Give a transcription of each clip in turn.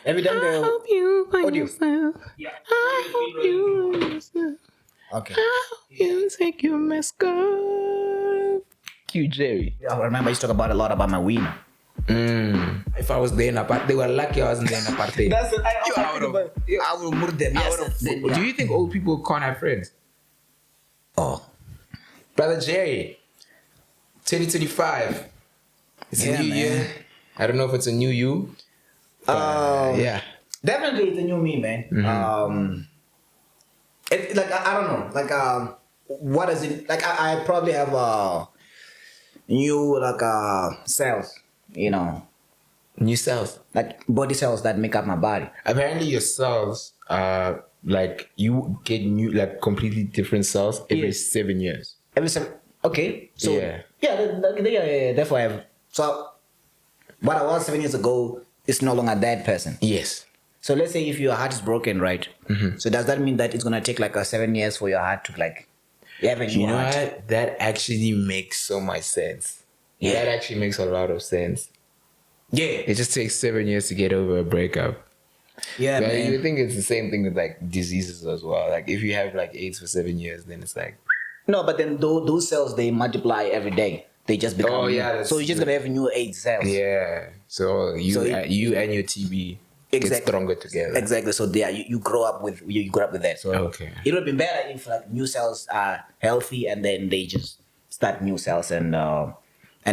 Every time I hope you find audio. yourself. Yeah. I hope you find yourself. Okay. I hope you take your mask off. Cue Jerry. I remember I used to talk a lot about my wiener. If I was there in a part, they were lucky I wasn't there in a party. That's it. I would murder them. Yes. Then, yeah. Do you think old people can't have friends? Oh. Brother Jerry, 2025. It's Yeah, a new man. year. I don't know if it's a new you. Yeah. Definitely it's a new me, man. It, like I don't know. Like what is it? Like I probably have new cells, you know, New cells. like body cells that make up my body. Apparently your cells are like you get new like completely different cells every Yes. 7 years. Every time. Okay. So yeah. Therefore, I have. So what I was 7 years ago is no longer that person. Yes. So let's say if your heart is broken, right? So does that mean that it's gonna take like 7 years for your heart to like have a new You know heart? what? That actually makes so much sense. Yeah. That actually makes a lot of sense. Yeah. It just takes 7 years to get over a breakup. Yeah, But man. you think it's the same thing with like diseases as well. Like if you have like AIDS for 7 years, then it's like No, but then those cells they multiply every day. They just become. Oh, yeah, new. So you're just gonna have new AIDS cells. yeah. So you So you and your TB get Exactly. stronger together. Exactly. So there you grow up with you grow up with that. So Okay. it would be better if like new cells are healthy and then they just start new cells and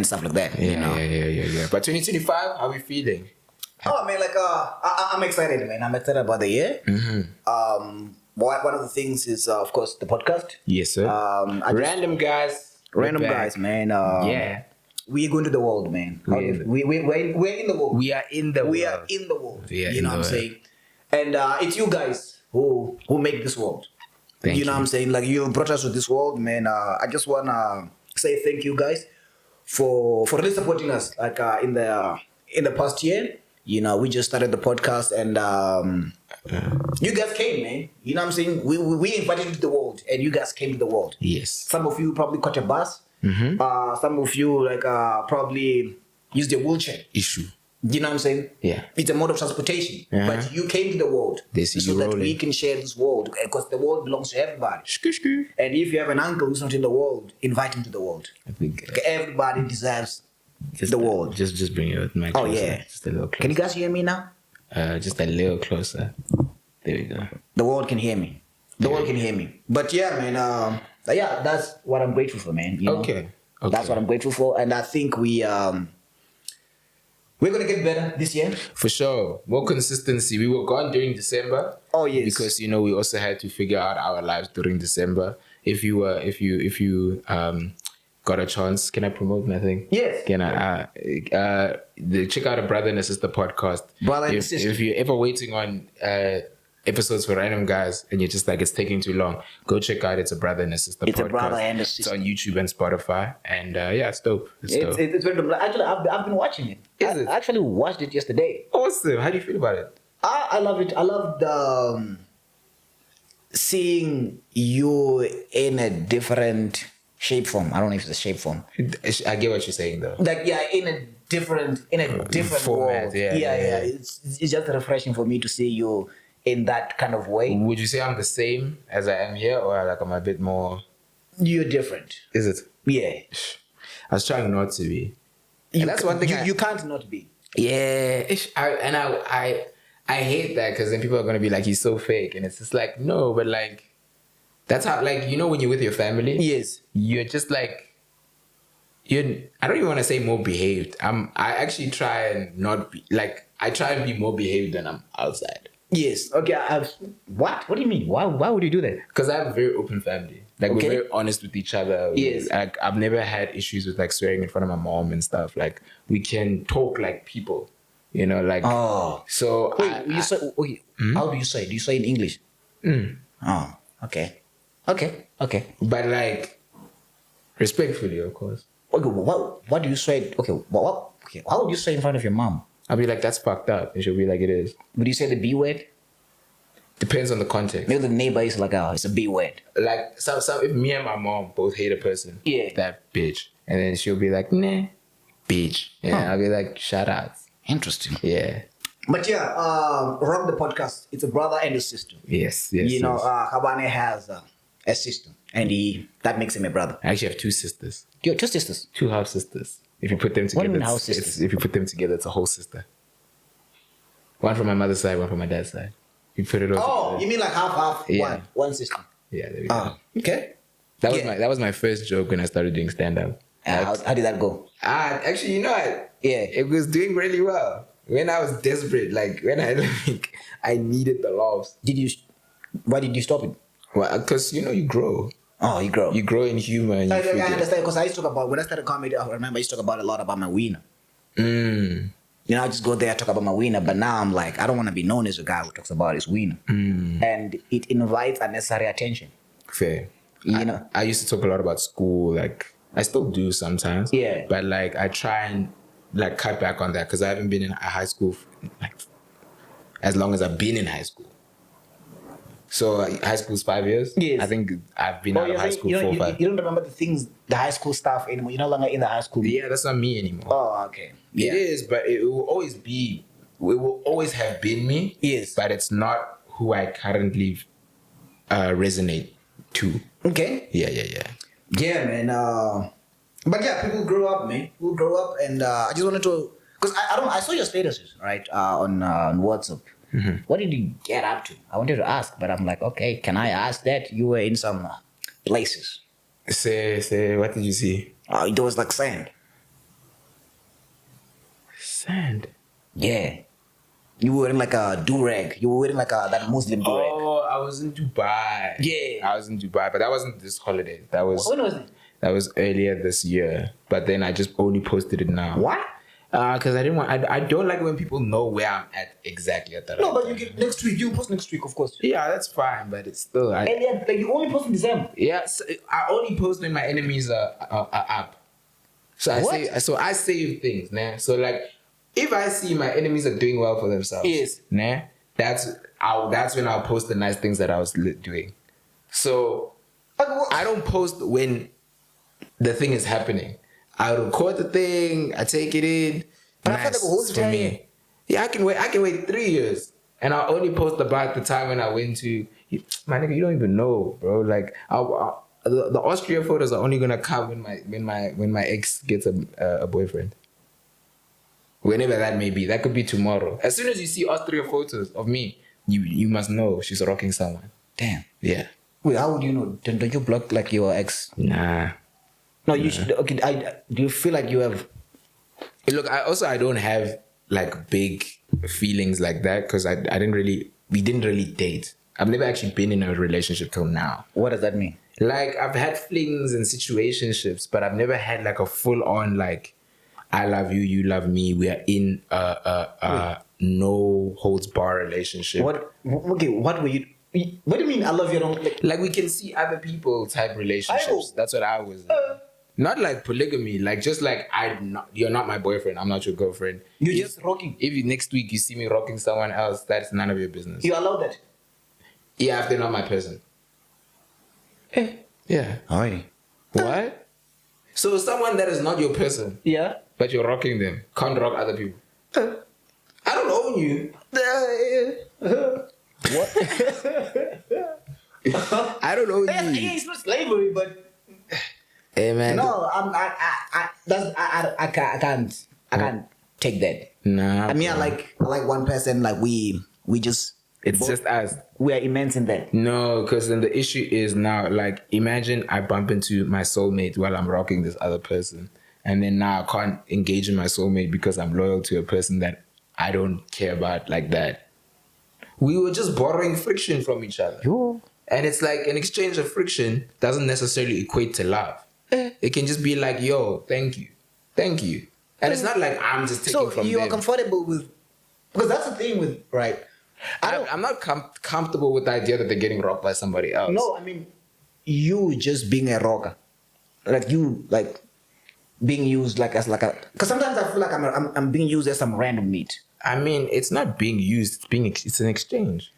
stuff like that. Yeah, you know? yeah. But 2025, how are we feeling? Oh man, like I'm excited, man. I'm excited about the year. One of the things is of course the podcast. Yes, sir. Random guys. Random we're back. guys, man. Yeah. We're going to the world, man. We're in the- We're in the world. We are in the We world. are in the world. We are You in know the what I'm world. saying? And it's you guys who make this world. Thank you know you. what I'm saying? Like you brought us to this world, man. I just wanna say thank you guys for really supporting us. Like in the past year, you know, we just started the podcast and you guys came, man. You know what I'm saying? We invited you to the world and you guys came to the world. Yes. Some of you probably caught a bus. Some of you like probably used a wheelchair. Issue. You know what I'm saying? Yeah. It's a mode of transportation. Uh-huh. But you came to the world They see so you that rolling. we can share this world because the world belongs to everybody. Skoo. And if you have an uncle who's not in the world, invite him to the world. I think Okay, everybody deserves the world. Just bring your mic Oh, closer. yeah. Just a little closer. Can you guys hear me now? Just a little closer. There we go. The world can hear me. The world can hear me. But yeah, man. Yeah, that's what I'm grateful for, man. You know? Okay. That's what I'm grateful for, and I think we're gonna get better this year. For sure. More consistency. We were gone during December. Oh yes. Because you know we also had to figure out our lives during December. If you got a chance, can I promote my thing? Yes. Can I check out a Brother and a Sister podcast. Brother and Sister. If you're ever waiting on episodes for random guys and you're just like it's taking too long, go check out It's a Brother and a Sister It's podcast. a brother and a sister. It's on YouTube and Spotify, and yeah, it's dope. It's dope. It's very dope. Actually, I've been watching it. Is it? I actually watched it yesterday. Awesome. How do you feel about it? I love it. I love the seeing you in a different shape form. I don't know if it's a shape form. I get what you're saying though. Like yeah, in a different Format, world. yeah. It's just refreshing for me to see you in that kind of way. Would you say I'm the same as I am here, or like I'm a bit more? You're different. Is it? Yeah. I was trying not to be. And that's one thing. You can't not be. Yeah, I hate that because then people are gonna be like, he's so fake, and it's just like no, but like that's how like you know when you're with your family, Yes. you're just like I don't even want to say more behaved. I actually try and not be like I try and be more behaved than I'm outside. Yes. Okay. What? What do you mean? Why would you do that? Because I have a very open family. Like Okay. we're very honest with each other. Yes. Like I've never had issues with like swearing in front of my mom and stuff. Like we can talk like people, you know. Like Oh. so. Wait. You say. Okay. How do you say? Do you say in English? Oh. Okay. Okay. Okay. But like respectfully, of course. Okay. What do you say? Okay. What? Okay. How would you say in front of your mom? I'll be like, that's fucked up, and she'll be like, it is. Would you say the B word? Depends on the context. Maybe the neighbor is like, oh, it's a B word. Like some if me and my mom both hate a person, Yeah. that bitch, and then she'll be like, nah, bitch, and I'll be like, shout out. Interesting. Yeah. But yeah, Rock the podcast. It's a brother and a sister. Yes. Khabane has a sister, and that makes him a brother. I actually have two sisters. You have two sisters. Two half sisters. If you put them What do together, you mean half sisters? if you put them together, it's a whole sister. One from my mother's side, one from my dad's side. You put it all together. You mean like half? Yeah. One sister. Yeah, there we go. Okay. That was my first joke when I started doing stand-up. How did that go? Actually, you know what? Yeah. It was doing really well. When I was desperate, like when I needed the laughs. Why did you stop it? Well, because you grow. Oh, you grow. You grow in humor. And I you forget. understand, because I used to talk about, when I started comedy, I remember I used to talk about a lot about my wiener. I just go there, talk about my wiener, but now I'm like, I don't want to be known as a guy who talks about his wiener. And it invites unnecessary attention. Fair. I used to talk a lot about school, like I still do sometimes. Yeah. But like I try and like cut back on that because I haven't been in high school like as long as I've been in high school. So high school's 5 years. Yes. I think I've been out of high school 4 or 5. You don't remember the high school stuff anymore. You're no longer in the high school. Yeah, that's not me anymore. Oh, okay. Yeah. It is, but it will always have been me. Yes. But it's not who I currently resonate to. Okay. Yeah. Yeah, man. But yeah, people grow up, man. People grow up, and I just wanted to, because I saw your statuses, right, on WhatsApp. What did you get up to? I wanted to ask, but I'm like, okay, can I ask that? You were in some places. Say, what did you see? It was like sand. Sand? Yeah. You were in like a do-rag. You were wearing like that Muslim do-rag. Oh, I was in Dubai. Yeah. I was in Dubai, but that wasn't this holiday. When was it? That was earlier this year. But then I just only posted it now. What? Because I didn't want. I don't like when people know where I'm at exactly at that. No, but you get next week. You post next week, of course. Yeah, that's fine, but it's still. Like you only post in December. Yeah, so I only post when my enemies are up. So I save things, nah. So like, if I see my enemies are doing well for themselves, yes, nah, that's when I'll post the nice things that I was doing. So I don't post when the thing is happening. I record the thing, I take it in. But I feel like for me. Yeah, I can wait 3 years. And I'll only post about the time when I went to, my nigga, you don't even know, bro. Like the Austria photos are only gonna come when my ex gets a boyfriend. Whenever that may be. That could be tomorrow. As soon as you see Austria photos of me, you must know she's rocking someone. Damn. Yeah. Wait, how would you know? Don't you block like your ex? Nah. No, you should. Okay, do you feel like you have? Look, I don't have like big feelings like that because we didn't really date. I've never actually been in a relationship till now. What does that mean? Like I've had flings and situationships, but I've never had like a full on like I love you, you love me. We are in a no holds bar relationship. What? Okay, what were you? What do you mean? I love you. Like we can see other people type relationships. That's what I was. Not like polygamy, like just like you're not my boyfriend, I'm not your girlfriend. You're just rocking. If next week you see me rocking someone else, that's none of your business. You allow that? Yeah, if they're not my person. Yeah. Hi. What? So someone that is not your person, yeah, but you're rocking them, can't rock other people. I don't own you. What? I don't own you. It's not slavery, but. Hey man. No, I can't take that. Nah. I mean, I like one person. Like we just. It's just us. We are immense in that. No, because then the issue is now, like, imagine I bump into my soulmate while I'm rocking this other person, and then now I can't engage in my soulmate because I'm loyal to a person that I don't care about like that. We were just borrowing friction from each other. Yo. And it's like an exchange of friction doesn't necessarily equate to love. It can just be like, yo, thank you. Thank you. And it's not like I'm just taking from them. So you are comfortable with... Because that's the thing with... Right. I'm not comfortable with the idea that they're getting rocked by somebody else. No, I mean, you just being a rocker. Like you, like, being used like as like a... Because sometimes I feel like I'm being used as some random meat. I mean, it's not being used. It's an exchange.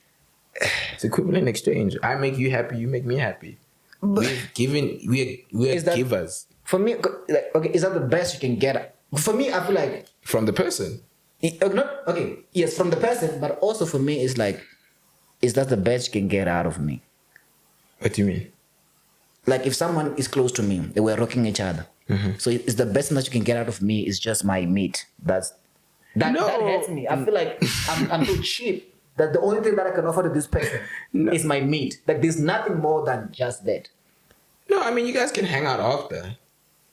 It's equivalent exchange. I make you happy, you make me happy. But we're givers. For me, like, okay, is that the best you can get? For me, I feel like... From the person. Not okay. Yes, from the person, but also for me, it's like, is that the best you can get out of me? What do you mean? Like if someone is close to me, they were rocking each other. So it's the best that you can get out of me is just my meat. That hurts me. I feel like I'm too cheap. That the only thing that I can offer to this person is my meat. Like there's nothing more than just that. No, I mean you guys can hang out after.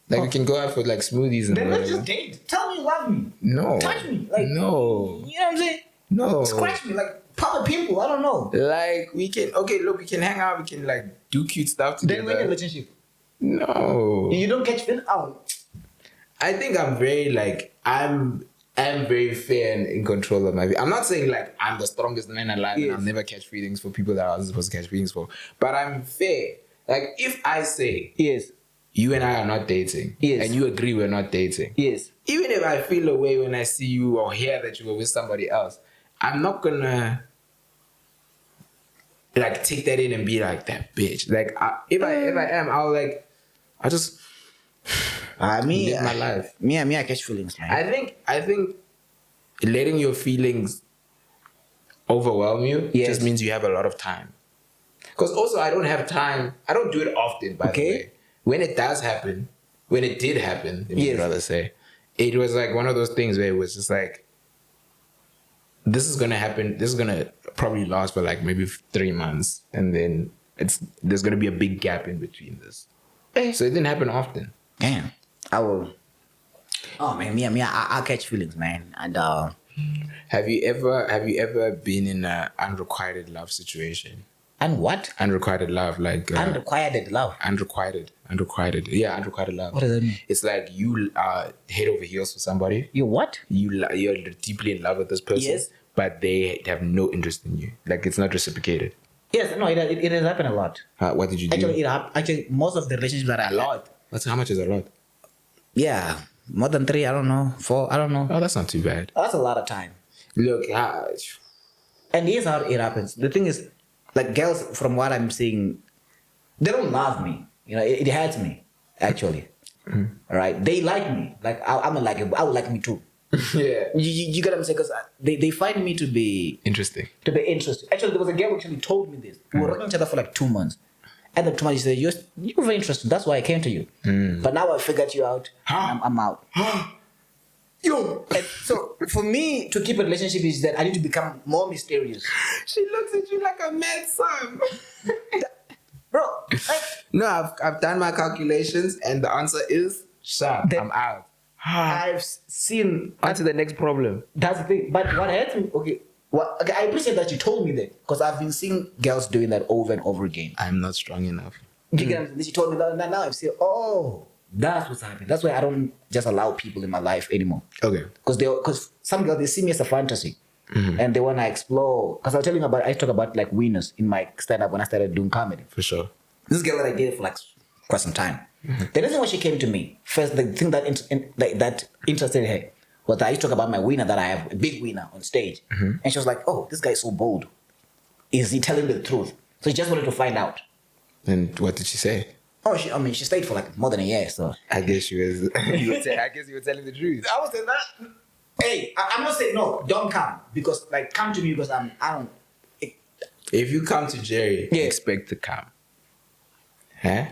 Like we can go out for like smoothies and Then whatever. let's just date. Tell me you love me. No. Touch me. Like no. You know what I'm saying? No. Scratch me. Like pop a pimple. I don't know. Like we can we can hang out, we can like do cute stuff together. Then we're in a relationship. No. You don't catch feelings out. I think I'm very like I'm very fair and in control of my. I'm not saying like I'm the strongest man alive and I'll never catch feelings for people that I wasn't supposed to catch feelings for. But I'm fair. Like if I say you and I are not dating, and you agree we're not dating, even if I feel a way when I see you or hear that you were with somebody else, I'm not gonna like take that in and be like that bitch. Like if I am, I'll just live my life. I catch feelings, man. I think letting your feelings overwhelm you just means you have a lot of time. Because also I don't have time. I don't do it often, by the way. When it does happen, when it did happen, let me rather say, it was like one of those things where it was just like, this is gonna happen. This is gonna probably last for like maybe 3 months, and then there's gonna be a big gap in between this. So it didn't happen often. Damn, I will. Oh man, I catch feelings, man. And have you ever been in an unrequited love situation? And what? Unrequited love, like unrequited love. Unrequited. Yeah, unrequited love. What does that mean? It's like you are head over heels for somebody. You what? You're deeply in love with this person, but they have no interest in you. Like it's not reciprocated. Yes, no, it has happened a lot. What did you do? Actually, most of the relationships that I had. How much is a lot? Yeah, more than 3. I don't know. 4. I don't know. Oh, that's not too bad. That's a lot of time. Look, and here's how it happens. The thing is, like girls, from what I'm seeing, they don't love me. You know, it hurts me actually. All right, they like me. Like I would like me too. Yeah, you get what I'm saying? Because they find me to be interesting. Actually, there was a girl who actually told me this. We were working each other for like 2 months. And the 2 months, she said, "You're very interesting. That's why I came to you. But now I figured you out. I'm out." Yo, and so for me to keep a relationship is that I need to become more mysterious. She looks at you like a mad son. Bro, like, no, I've done my calculations and the answer is sharp. I'm out. I've seen. On to the next problem. That's the thing. But what hurts me, okay, I appreciate that you told me that because I've been seeing girls doing that over and over again. I'm not strong enough. You get what I'm saying? She told me that, and now I've seen, that's what's happening. That's why I don't just allow people in my life anymore. Okay. Because some girls, they see me as a fantasy. And they want to explore. Because I was telling you I talk about like winners in my stand-up when I started doing comedy. For sure. This girl that I dated for like quite some time. The reason why she came to me, first, the thing that interested her was that I used to talk about my winner, that I have a big winner on stage. And she was like, oh, this guy is so bold. Is he telling the truth? So she just wanted to find out. And what did she say? Oh, she stayed for like more than a year, so. I guess she was, I guess you were telling the truth. I was saying that. Hey, I'm not saying no, don't come. Because, like, come to me because I don't. If you come to Jerry, expect to come. Huh?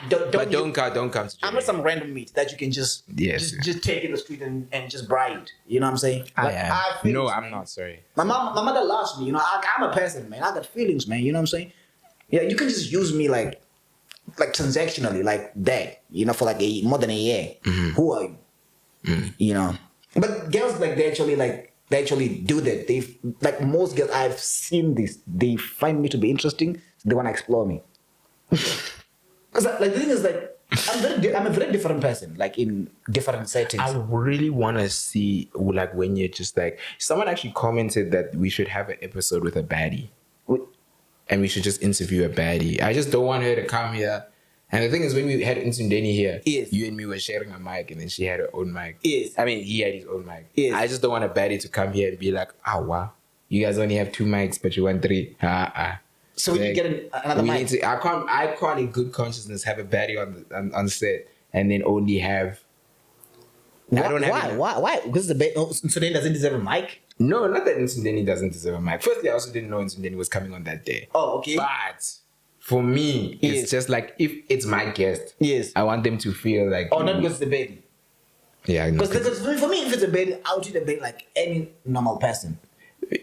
Don't come to Jerry. I'm not some random meat that you can just take in the street and just bride. You know what I'm saying? I'm not, sorry. My mother loves me, you know. I'm a person, man. I got feelings, man. You know what I'm saying? Yeah, you can just use me like transactionally, like that, you know, for like more than a year. Who are you? You know, but girls they actually do that. They like most girls I've seen this. They find me to be interesting. They want to explore me. Because like the thing is like I'm a very different person. Like in different settings. I really want to see like when you're just like someone actually commented that we should have an episode with a baddie. And we should just interview a baddie. I just don't want her to come here. And the thing is, when we had Nsundeni here, you and me were sharing a mic, and then she had her own mic. I mean, he had his own mic. I just don't want a baddie to come here and be like, wow, you guys only have 2 mics, but you want 3. So we can get another mic. I can't in good consciousness have a baddie on set and then only have I don't have Why? Because Nsundeni doesn't deserve a mic. No, not that Nsundeni doesn't deserve a mic. Firstly, I also didn't know Nsundeni was coming on that day. Oh, okay. But for me, it's just like if it's my guest, yes, I want them to feel like. Oh, not because it's a baby. Yeah, because for me, if it's a baby, I'll treat a baby like any normal person.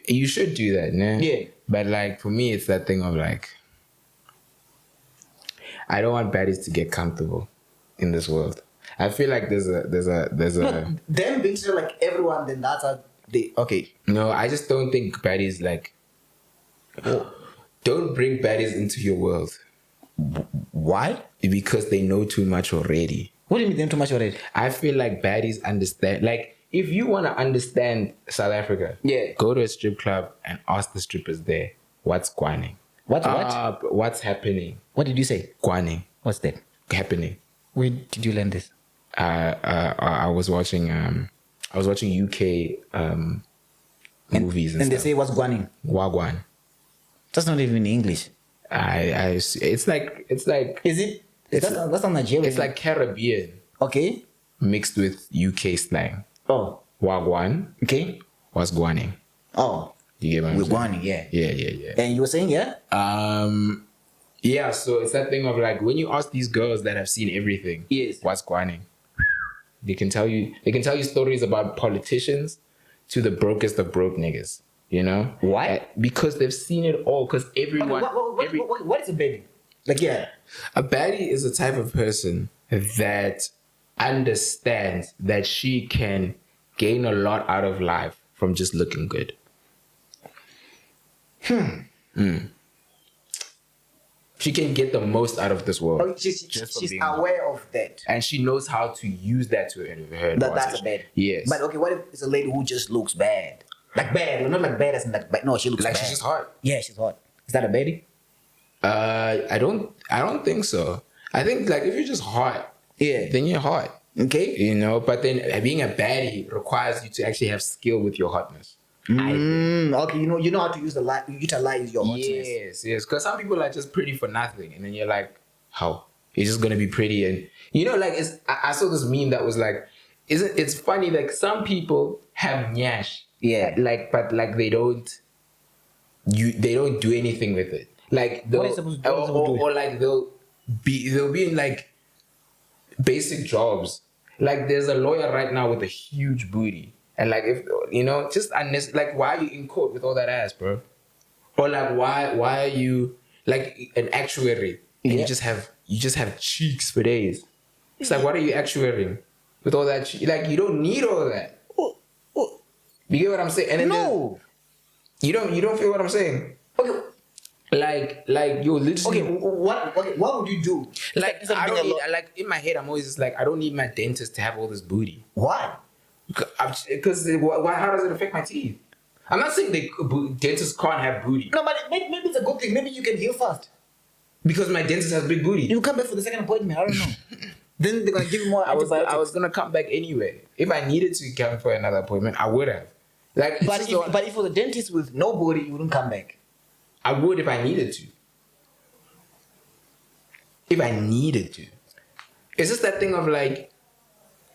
You should do that, nah? Yeah. But like for me, it's that thing of like, I don't want baddies to get comfortable in this world. I feel like there's a them being treated like everyone, then that's how they okay. No, I just don't think baddies like. Don't bring baddies into your world. Why? Because they know too much already. What do you mean they know too much already? I feel like baddies understand. Like, if you want to understand South Africa, yeah, go to a strip club and ask the strippers there, what's gwaning? What's happening? What did you say? Gwaning. What's that? Happening. Where did you learn this? I was watching UK movies and stuff. They say what's gwaning? Wagwan. That's not even in English. It's like. Is it? That's not Nigerian. It's like Caribbean. Okay. Mixed with UK slang. Oh. Wagwan. Okay. What's gwaning? Oh. You get what I'm saying? Gwaning, yeah. Yeah. And you were saying, yeah? Yeah, so it's that thing of like, when you ask these girls that have seen everything, yes, what's gwaning? They can tell you stories about politicians to the brokest of broke niggas. You know? Why? Because they've seen it all. Because everyone... What is a baddie? Like, yeah. A baddie is a type of person that understands that she can gain a lot out of life from just looking good. She can get the most out of this world. Oh, she's aware of that. And she knows how to use that to her advantage. That's a baddie. Yes. But okay, what if it's a lady who just looks bad? Like bad, not like bad as in like bad. No, she looks like bad. She's just hot. Yeah, she's hot. Is that a baddie? I don't think so. I think like if you're just hot, yeah, then you're hot. Okay. You know, but then being a baddie requires you to actually have skill with your hotness. Okay, you know how to utilize your hotness. Yes. Because some people are just pretty for nothing, and then you're like, how? You're just gonna be pretty, and you know, like I saw this meme that was like, it's funny, like some people have nyash. Yeah. Like, but like they don't do anything with it. Like they'll or like they'll be in like basic jobs. Like there's a lawyer right now with a huge booty. And like if you know, just like why are you in court with all that ass, bro? Or like why are you like an actuary and you just have cheeks for days? It's like what are you actuarying with all that? Like you don't need all that. You get what I'm saying? And then no, you don't feel what I'm saying. Okay. Like you literally. Okay, what would you do? Like I don't need, like in my head I'm always just like I don't need my dentist to have all this booty. Why? Because how does it affect my teeth? I'm not saying dentists can't have booty. No, but maybe it's a good thing. Maybe you can heal fast. Because my dentist has big booty. You come back for the second appointment. I don't know. Then they're gonna give you more. I was gonna come back anyway. If I needed to come for another appointment, I would have. Like, but if it was a dentist with no booty, you wouldn't come back. I would if I needed to. If I needed to. It's just that thing of like,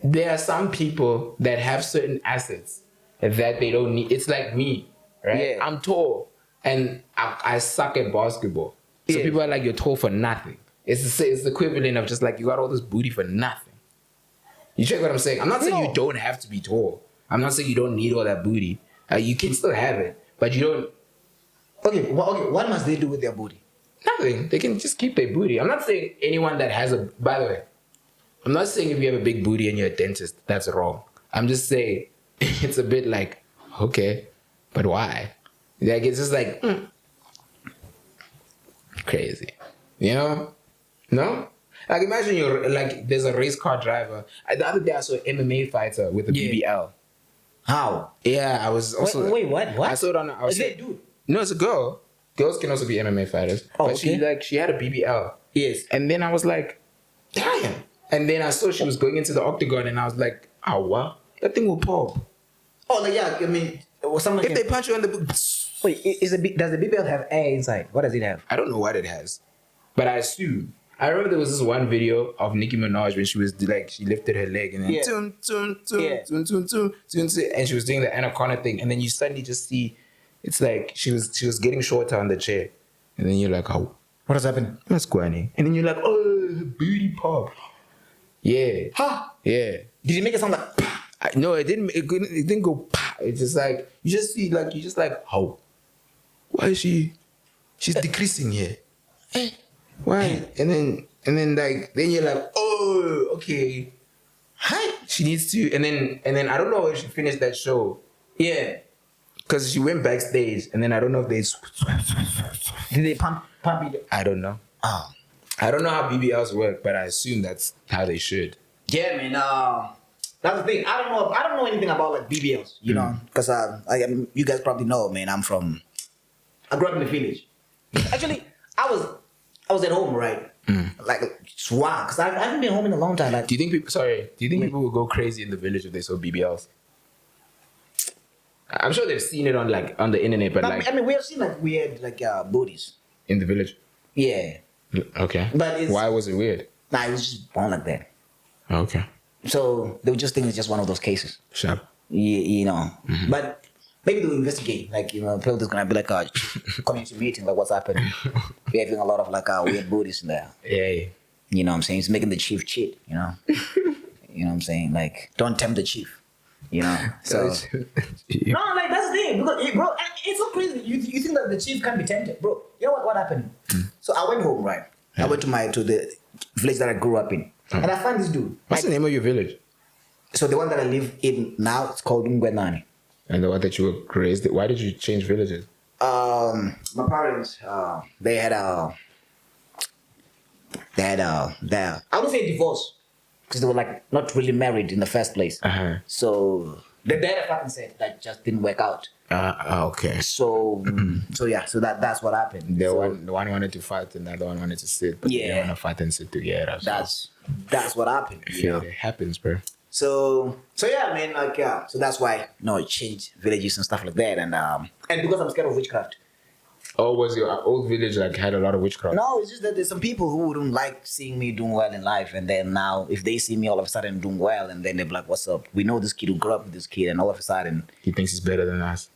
there are some people that have certain assets that they don't need. It's like me, right? Yeah. I'm tall and I suck at basketball. So people are like, you're tall for nothing. It's the equivalent of just like, you got all this booty for nothing. You check what I'm saying? I'm not saying you don't have to be tall. I'm not saying you don't need all that booty. You can still have it, but you don't. Okay, what must they do with their booty? Nothing. They can just keep their booty. I'm not saying anyone that has by the way, I'm not saying if you have a big booty and you're a dentist, that's wrong. I'm just saying it's a bit like, okay, but why? Like, it's just like, crazy. You know? No? Like, imagine you're, like, there's a race car driver. The other day I saw an MMA fighter with a BBL. How? Yeah, I was also... Wait, what? I saw it on... Is it a dude? No, it's a girl. Girls can also be MMA fighters. Oh, but okay. she had a BBL. Yes. And then I was like, damn. And then I saw she was going into the octagon and I was like, oh, wow. That thing will pop. Oh, like, yeah, I mean... If they punch you on the... Wait, does the BBL have air inside? What does it have? I don't know what it has. But I assume. I remember there was this one video of Nicki Minaj when she was like, she lifted her leg and then Yeah. tun, tun, tun, Yeah. tun, tun, tun, tun, tun, and she was doing the anaconda thing, and then you suddenly just see, it's like she was getting shorter on the chair, and then you're like, oh, What has happened? what's going on? And then you're like, oh, her booty pop. Yeah. Huh? Yeah. Did it make it sound like? No, it didn't. It didn't go. It's just like you just see, like you just like, how? Why is she? She's decreasing here. Why? And then like then you're like, oh, okay. Hi. She needs to. And then I don't know if she finished that show. Yeah. Because she went backstage, and then I don't know if they. Did they pump it? I don't know. Oh. I don't know how BBLs work, but I assume that's how they should. Yeah, man. That's the thing. I don't know anything about like BBLs, you know, because you guys probably know, man. I grew up in the village. Actually, I was at home, right? Like wow, because I haven't been home in a long time. Like, Do you think people would go crazy in the village if they saw BBLs? I'm sure they've seen it on the internet, but like I mean, we have seen like weird like booties. in the village. Yeah, Okay. But Why was it weird? nah, it was just born like that. Okay. So they would just think it's just one of those cases, Sharp. you know. But maybe they'll investigate. Like, you know, Pilder's gonna be like a community meeting, like what's happening. We're having a lot of like weird booties in there. Yeah. You know what I'm saying? He's making the chief cheat, you know? You know what I'm saying? Like, don't tempt the chief, you know? So, no, like, that's the thing. Because, bro, it's so crazy. You think that the chief can't be tempted. Bro, you know what happened? So I went home, right? I went to the village that I grew up in. And I found this dude. What's the name of your village? So the one that I live in now, it's called Ngwenani. And the one that you were raised in? Why did you change villages? My parents, they had I wouldn't say divorce, because they were like not really married in the first place. Uh-huh. So the dad fucking said that just didn't work out. Okay. So so that's what happened. The So one wanted to fight and the other one wanted to sit, but they Yeah. didn't want to fight and sit together. So that's what happened. I You feel know? it happens, bro. So yeah, man, like yeah. So that's why I changed villages and stuff like that, and because I'm scared of witchcraft. Oh, was your old village like had a lot of witchcraft? No, it's just that there's some people who wouldn't like seeing me doing well in life, and then now if they see me all of a sudden doing well, and then they're like, "What's up? We know this kid who grew up with this kid," and all of a sudden, He thinks he's better than us.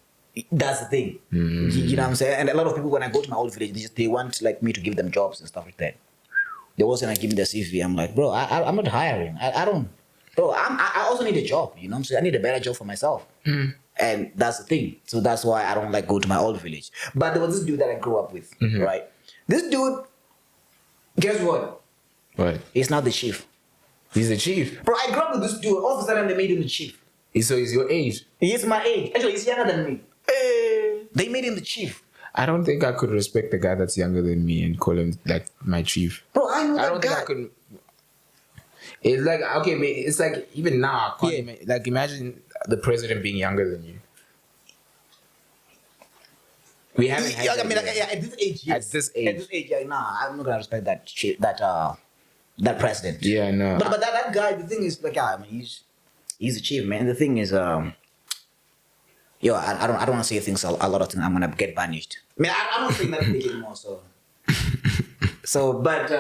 that's the thing. You know what I'm saying? And a lot of people, when I go to my old village, they want like me to give them jobs and stuff like that. They also like give me their CV. I'm like, bro, I'm not hiring. I don't. Bro, I also need a job. You know what I'm saying? I need a better job for myself. And that's the thing. So that's why I don't like go to my old village. But there was this dude that I grew up with, right? This dude, guess what? What? He's not the chief. He's the chief. Bro, I grew up with this dude. All of a sudden, they made him the chief. So he's your age. He's my age. Actually, he's younger than me. They made him the chief. I don't think I could respect the guy that's younger than me and call him like my chief. Bro, I know I that don't guy. think I could. It's like okay, it's like even now, I can't like imagine the president being younger than you. We haven't had I that mean, yet. at this age, yes. At this age. At this age, yeah, nah, I'm not gonna respect that president. Yeah, no. But that guy, the thing is, like, yeah, I mean, he's a chief, man. The thing is, I don't want to say things a lot of things. I'm gonna get banished. I mean, I'm not saying that big anymore. But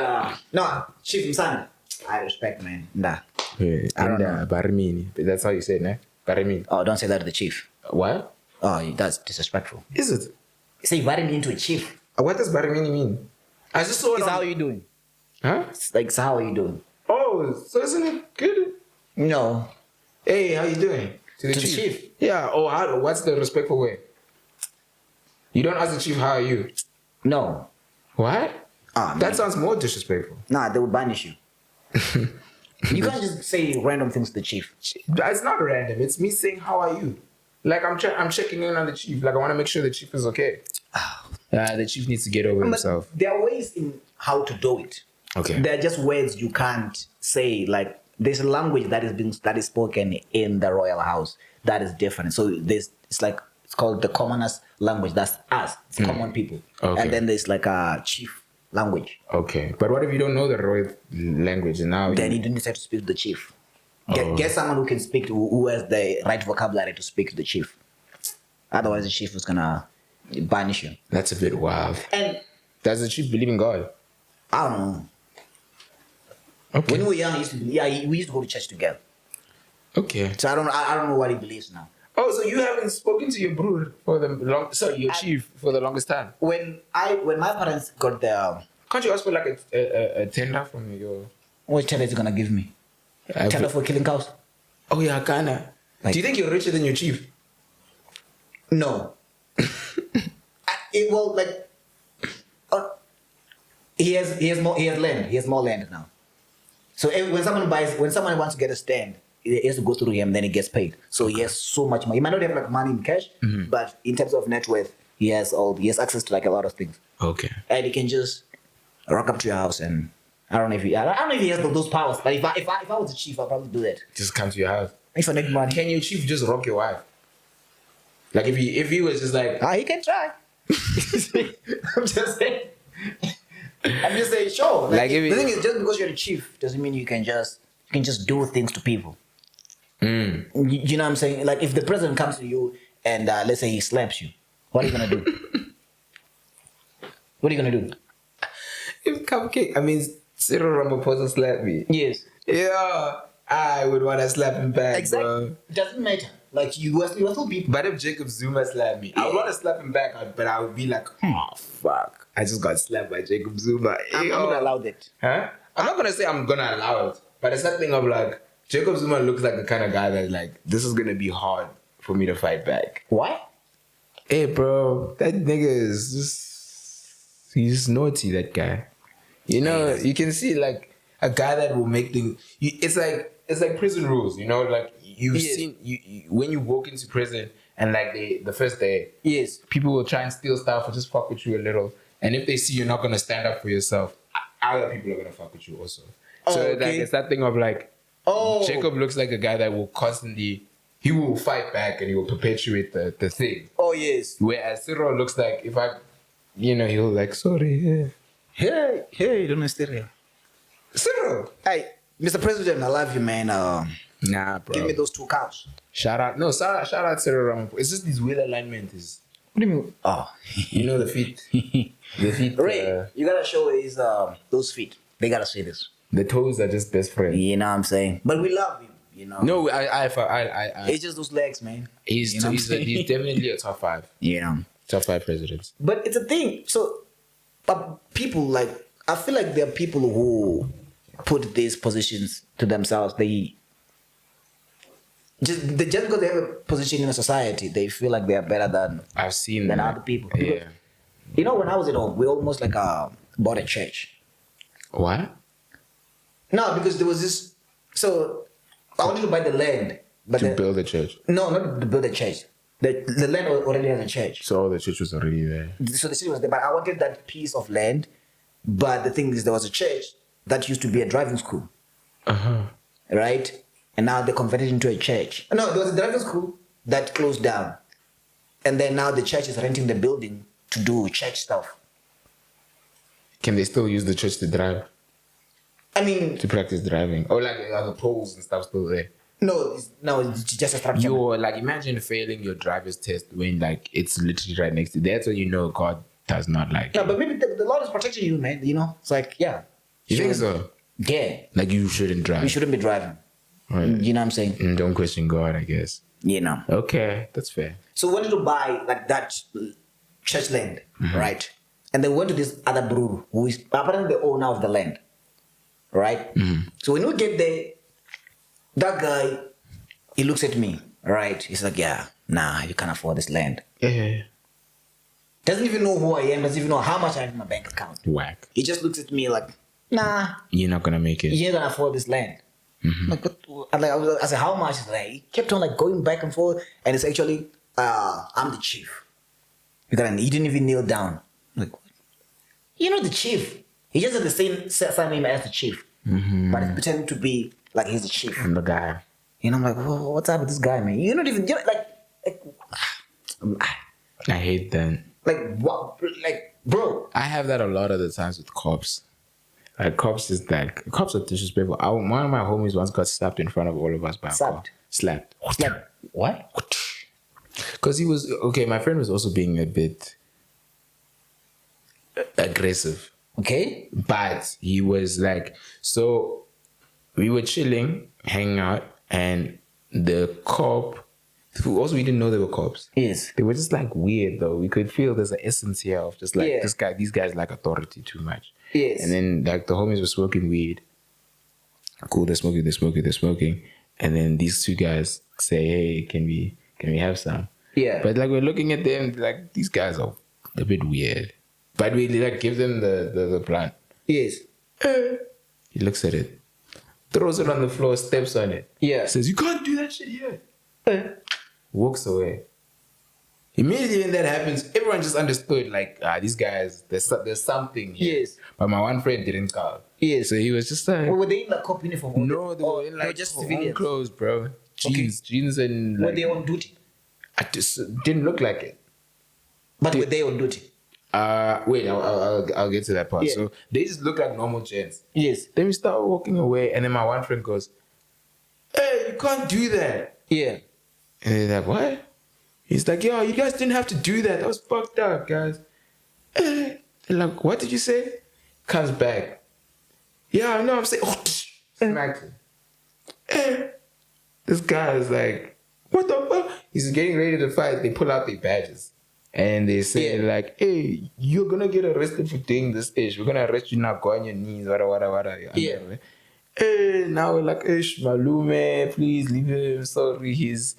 no, Chief Msana, I respect, man. Nah. Yeah, I don't and Barimini. That's how you say it, ne? Barimini. Oh, don't say that to the chief. What? Oh, that's disrespectful. Is it? Say Barimini to a chief. What does Barimini mean? I just saw it It's on... how you doing? Huh? It's like, so how are you doing? Oh, so isn't it good? No. Hey, how you doing? To the To the chief. chief. Yeah. Oh, what's the respectful way? You don't ask the chief, how are you? No. What? Man. That sounds more disrespectful. Nah, they will banish you. You can't just say random things to the chief. It's not random. It's me saying, how are you? Like, I'm checking in on the chief. Like, I want to make sure the chief is okay. The chief needs to get over himself. There are ways in how to do it. Okay. There are just words you can't say. Like, there's a language that is spoken in the royal house that is different. So it's called the commoners language. That's us. It's common people. Okay. And then there's like a chief language. Okay. But what if you don't know the royal language and now Then you don't have to speak to the chief. Oh. Get someone who can speak to, who has the right vocabulary to speak to the chief. Otherwise, the chief is gonna banish you. That's a bit wild. And Does the chief believe in God? I don't know. Okay. When we were young, we used to go to church together. Okay. So I don't know what he believes now. Oh, so you haven't spoken to your brood for the your chief for the longest time? When my parents got their... Can't you ask for like a tender from your... What tender is he gonna give me? Tender for killing cows? Oh yeah, kinda. Like, do you think you're richer than your chief? No. He has land. He has more land now. So when someone wants to get a stand, it has to go through him, then he gets paid. So he has so much money. He might not have like money in cash, but in terms of net worth, he has access to like a lot of things. Okay. And he can just rock up to your house, and I don't know if he has those powers. But if I was a chief, I'd probably do that. Just come to your house. If I need money. Can your chief just rock your wife? Like if he was just like... he can try. I'm just saying, sure. Like the thing is, just because you're the chief doesn't mean you can just do things to people. You know what I'm saying? Like if the president comes to you and let's say he slaps you, what are you gonna do? What are you gonna do? If Cupcake, I mean Cyril Ramaphosa slapped me. Yes. Yeah, I would want to slap him back, exactly. Bro. Doesn't matter. Like you are still people. But if Jacob Zuma slapped me, I would want to slap him back, but I would be like, oh fuck, I just got slapped by Jacob Zuma. I'm gonna allow that. Huh? I'm not gonna say I'm gonna allow it, but it's that thing of like Jacob Zuma looks like the kind of guy that like this is gonna be hard for me to fight back. Why? Hey, bro, that nigga is just—he's naughty. That guy, you know, you can see like a guy that will make things. It's like prison rules, you know, like you've seen when you walk into prison and like the first day, people will try and steal stuff or just fuck with you a little, and if they see you're not gonna stand up for yourself, other people are gonna fuck with you also. So like it's that thing of like, Jacob looks like a guy that will constantly. He will fight back and he will perpetuate the thing. Oh, yes. Whereas Cyril looks like he'll like, sorry. Yeah. Hey, don't understand. Cyril! Hey, Mr. President, I love you, man. Nah, bro. Give me those 2 cows. Shout out Cyril Ramaphosa. It's just this wheel alignment is... What do you mean? Oh. You know the feet. The feet. Ray, you gotta show those feet. They gotta see this. The toes are just best friends. You know what I'm saying? But we love him. You know. No, I it's just those legs, man. He's definitely a top 5. Yeah. Top 5 presidents. But it's a thing. So, but people like, I feel like there are people who put these positions to themselves. Just because they have a position in a society, they feel like they are better than other people. Yeah. Because, you know, when I was at home, we almost like bought a church. What? No, because there was this. So I wanted to buy the land, but to build a church. No, not to build a church. The land already has a church. So the church was already there. So the church was there, but I wanted that piece of land. But the thing is, there was a church that used to be a driving school. Right? And now they converted it into a church. No, there was a driving school that closed down. And then now the church is renting the building to do church stuff. Can they still use the church to drive? I mean... To practice driving? Or like are the poles and stuff still there? No, it's just a structure. You're like, imagine failing your driver's test when like it's literally right next to you. That's when you know God does not like you. No, but maybe the Lord is protecting you, man. You know? It's like, yeah. You think so? Yeah. Like you shouldn't drive. You shouldn't be driving. Right. You know what I'm saying? Don't question God, I guess. You know. Okay, that's fair. So we wanted to buy like that church land, right? And then we went to this other brewer who is apparently the owner of the land, right? So when we get there, that guy, he looks at me, right? He's like, yeah, nah, you can't afford this land. Yeah. Doesn't even know who I am, doesn't even know how much I have in my bank account. Whack. He just looks at me like, nah. You're not gonna make it. You're gonna afford this land. Like, I said, how much? He's like, he kept on like going back and forth, and it's actually, I'm the chief. He didn't even kneel down. I'm like, what? You're not the chief. He just had the same name as the chief, but he's pretending to be like he's the chief. I'm the guy. You know, I'm like, whoa, what's up with this guy, man? You're not even I hate that. Like what? Like, bro. I have that a lot of the times with cops. Like cops are disrespectful. One of my homies once got slapped in front of all of us by a cop. Slapped. What? Because he was my friend was also being a bit aggressive. Okay. But he was like, so we were chilling, hanging out, and the cop, who also we didn't know they were cops. Yes. They were just like weird though. We could feel there's an essence here of just like Yeah. these guys like authority too much. Yes. And then like the homies were smoking weed. Cool, they're smoking. And then these two guys say, hey, can we have some? Yeah. But like we're looking at them, like these guys are a bit weird. But we like give them the plant. Yes. He looks at it, throws it on the floor, steps on it. Yeah. Says, you can't do that shit here. Walks away. Immediately when that happens, everyone just understood like, these guys, there's something here. Yes. But my one friend didn't call. Yes. So he was just like, Were they in the cop uniform? no, they were in like just home civilians. clothes, bro. Jeans and Were like, they on duty? I just didn't look like it. But were they on duty? Wait, I'll get to that part. Yeah. So they just look like normal gents. Yes. Then we start walking away, and then my one friend goes, hey, you can't do that. Yeah. And they're like, what? He's like, yo, you guys didn't have to do that. That was fucked up, guys. They're like, what did you say? Comes back. Yeah, I know, I'm saying, oh, smacked him. This guy is like, what the fuck? He's getting ready to fight. They pull out their badges. And they say, like, hey, you're going to get arrested for doing this ish. We're going to arrest you now. Go on your knees. Wada. Yeah. Hey, now we're like, ish, Malume, please leave him. Sorry, he's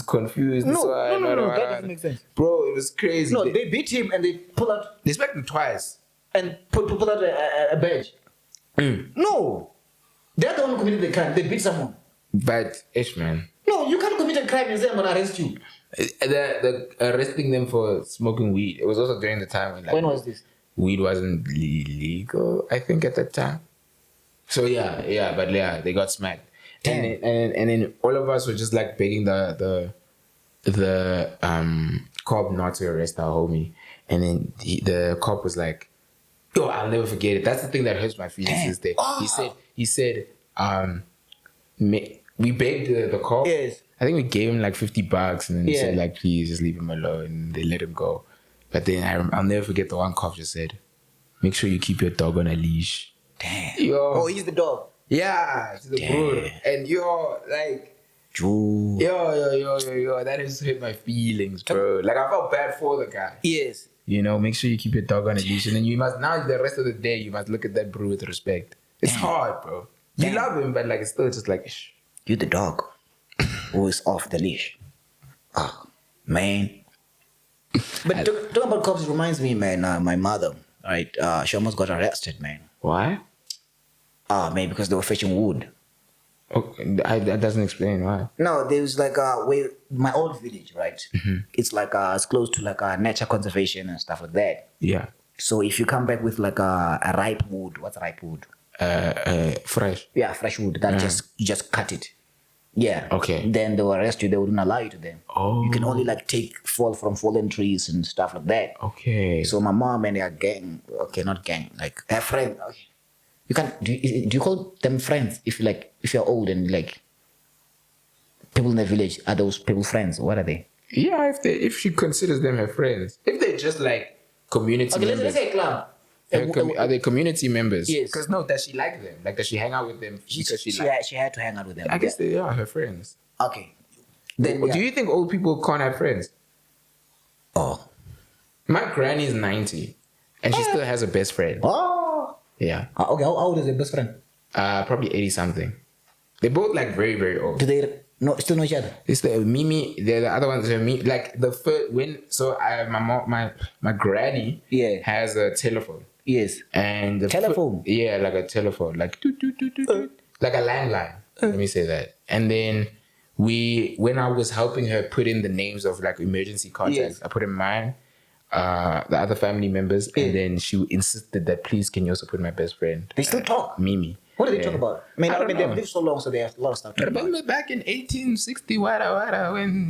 confused. No, that doesn't make sense. Bro, it was crazy. No, they beat him and they pull out They smacked him twice. and pull out a badge. No. They're the one who committed the crime. They beat someone. But, ish, man. No, you can't commit a crime and say I'm going to arrest you. The arresting them for smoking weed. It was also during the time when, like, When was this? weed wasn't legal, I think, at that time. So they got smacked. And then all of us were just like begging the cop not to arrest our homie. And then the cop was like, yo, I'll never forget it. That's the thing that hurts my feelings this day. He said, we begged the cop. Yes. I think we gave him like $50 and then he Yeah. said like, please just leave him alone, and they let him go. But then I'll never forget the one cop just said, make sure you keep your dog on a leash. Damn. Yo. Oh, he's the dog. Yeah, to the brother. And yo, like, True. yo, that has hit my feelings, bro. Like, I felt bad for the guy. Yes. You know, make sure you keep your dog on a leash. And then you must, now the rest of the day, you must look at that bro with respect. It's hard, bro. You love him, but like, it's still just like, shh. You're the dog who is off the leash. Oh, man. But talking about cops reminds me, man, my mother, right? She almost got arrested, man. Why? Man, because they were fetching wood. Okay, that doesn't explain why. No, there was like my old village, right? It's like it's close to like nature conservation and stuff like that. Yeah. So if you come back with like a ripe wood, what's ripe wood? Fresh. Yeah, fresh wood. That you just cut it. Yeah. Okay. Then they will arrest you. They wouldn't allow you to them. Oh. You can only like take fall from fallen trees and stuff like that. Okay. So my mom and their gang, okay, not gang, like her friend. Okay. You can't. Do you call them friends if you're old and like people in the village? Are those people friends? What are they? Yeah, if she considers them her friends. If they're just like community Okay, members. let's say a club. Are they community members? Yes. Because no, does she like them? Like, does she hang out with them because She had to hang out with them. I guess they are her friends. Okay. Then Do you think old people can't have friends? Oh. My granny is 90, and she still has a best friend. Oh. Yeah. Okay. How old is your best friend? Probably 80 something. They're both like very, very old. Do they still know each other? It's the Mimi. They're the other ones. Like the first my mom, my granny has a telephone. Yes. And the telephone. Like a telephone, like like a landline. Let me say that. And then when I was helping her put in the names of like emergency contacts, I put in mine, the other family members, and then she insisted that please can you also put my best friend. They still talk. Mimi. What do they talk about? I mean, they've lived so long, so they have a lot of stuff to talk about. Remember back in 1860, when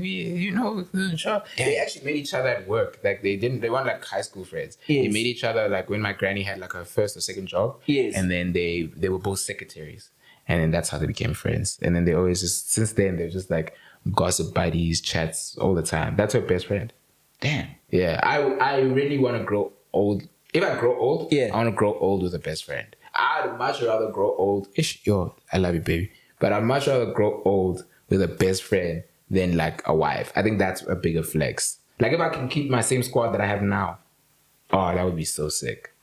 they actually met each other at work. Like they weren't like high school friends. Yes. They met each other like when my granny had like her first or second job. Yes. And then they were both secretaries. And then that's how they became friends. And then they always just, since then, they're just like gossip buddies, chats all the time. That's her best friend. Damn. Yeah. I really want to grow old. If I grow old, I want to grow old with a best friend. I'd much rather grow old. Yo, I love you, baby. But I'd much rather grow old with a best friend than like a wife. I think that's a bigger flex. Like if I can keep my same squad that I have now, oh, that would be so sick.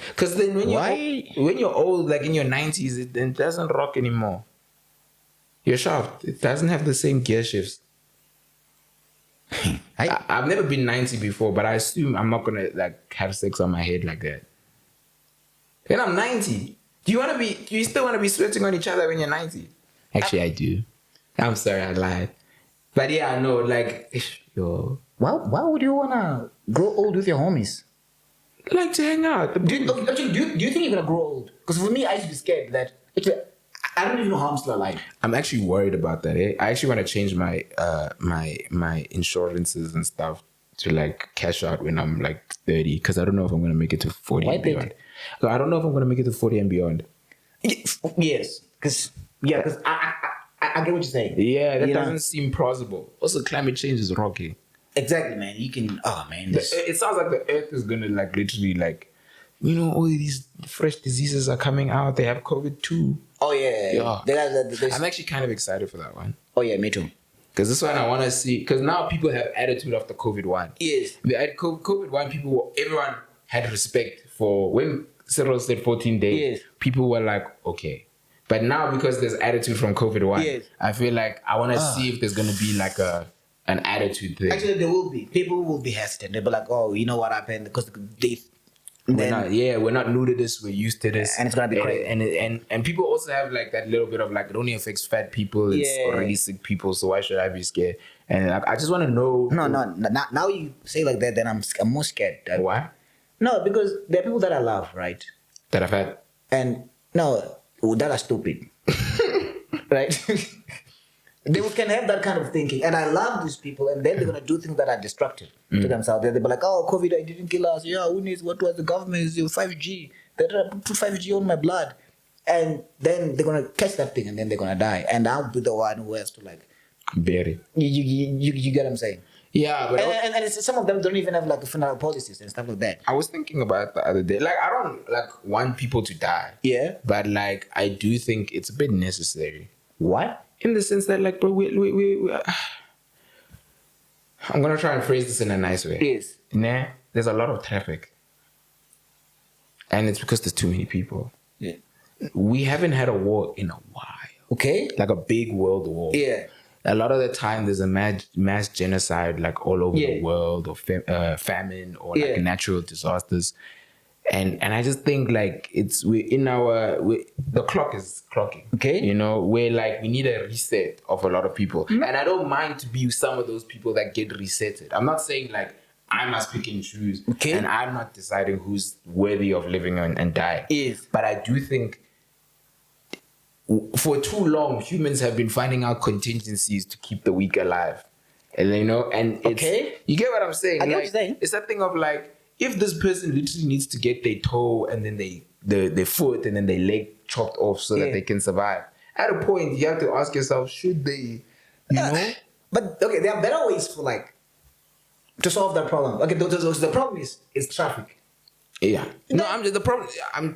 Because then when you're old, like in your 90s, it doesn't rock anymore. You're sharp. It doesn't have the same gear shifts. I've never been 90 before, but I assume I'm not gonna like have sex on my head like that. And I'm 90. Do you still want to be sweating on each other when you're 90? Actually, I do. I'm sorry, I lied. But yeah, I know, like, yo. Why would you wanna grow old with your homies? Like to hang out. Do you think you're gonna grow old? Because for me, I used to be scared that I don't even know how I'm still alive. I'm actually worried about that. I actually want to change my my insurances and stuff to like cash out when I'm like 30, because I don't know if I'm gonna make it to 40 and beyond. So I don't know if I'm gonna make it to 40 and beyond. Yes, because I get what you're saying. Yeah, that doesn't seem plausible. Also, climate change is rocky. Exactly, man. You can. Oh man, it sounds like the Earth is gonna like literally like, you know, all these fresh diseases are coming out. They have COVID too. Oh yeah. I'm actually kind of excited for that one. Oh yeah, me too. Because this one I want to see. Because now people have attitude after COVID one. Yes. COVID one, everyone had respect for when Cyril said 14 days. Yes. People were like, okay. But now because there's attitude from COVID one, yes. I feel like I want to see if there's gonna be like an attitude thing. Actually, there will be. People will be hesitant. They'll be like, oh, you know what happened? Because we're not new to this. We're used to this, and it's gonna be crazy. And people also have like that little bit of like, it only affects fat people. It's already sick people, so why should I be scared? And I just want to know. No. Now you say like that, then I'm more scared. Why? No, because there are people that I love, right? That I've had. And no, that are stupid, right? They can have that kind of thinking, and I love these people, and then they're gonna do things that are destructive to themselves. They'll be like, "Oh, COVID, it didn't kill us. Yeah, who needs? What was the government? Is 5G? They put 5G on my blood," and then they're gonna catch that thing, and then they're gonna die, and I'll be the one who has to like bear it. You get what I'm saying? Yeah, but and it's, some of them don't even have like funeral policies and stuff like that. I was thinking about it the other day. Like, I don't like want people to die. Yeah, but like I do think it's a bit necessary. What? In the sense that, like, bro, we I'm gonna try and phrase this in a nice way. Yes. Nah, there's a lot of traffic, and it's because there's too many people. Yeah. We haven't had a war in a while. Okay. Like a big world war. Yeah. A lot of the time, there's a mass genocide, like all over the world, or famine, or like natural disasters. And I just think like the clock is clocking. Okay. You know, where like we need a reset of a lot of people. Mm-hmm. And I don't mind to be some of those people that get resetted. I'm not saying like I must pick and choose. Okay. And I'm not deciding who's worthy of living and dying. Yes. But I do think for too long, humans have been finding out contingencies to keep the weak alive. And you know, and it's, you get what I'm saying? I get what you're saying. It's that thing of like, if this person literally needs to get their toe and then their foot and then their leg chopped off so that they can survive, at a point you have to ask yourself, should they? You know? But okay, there are better ways for like to solve that problem. Okay, the problem is traffic. Yeah. No, the problem.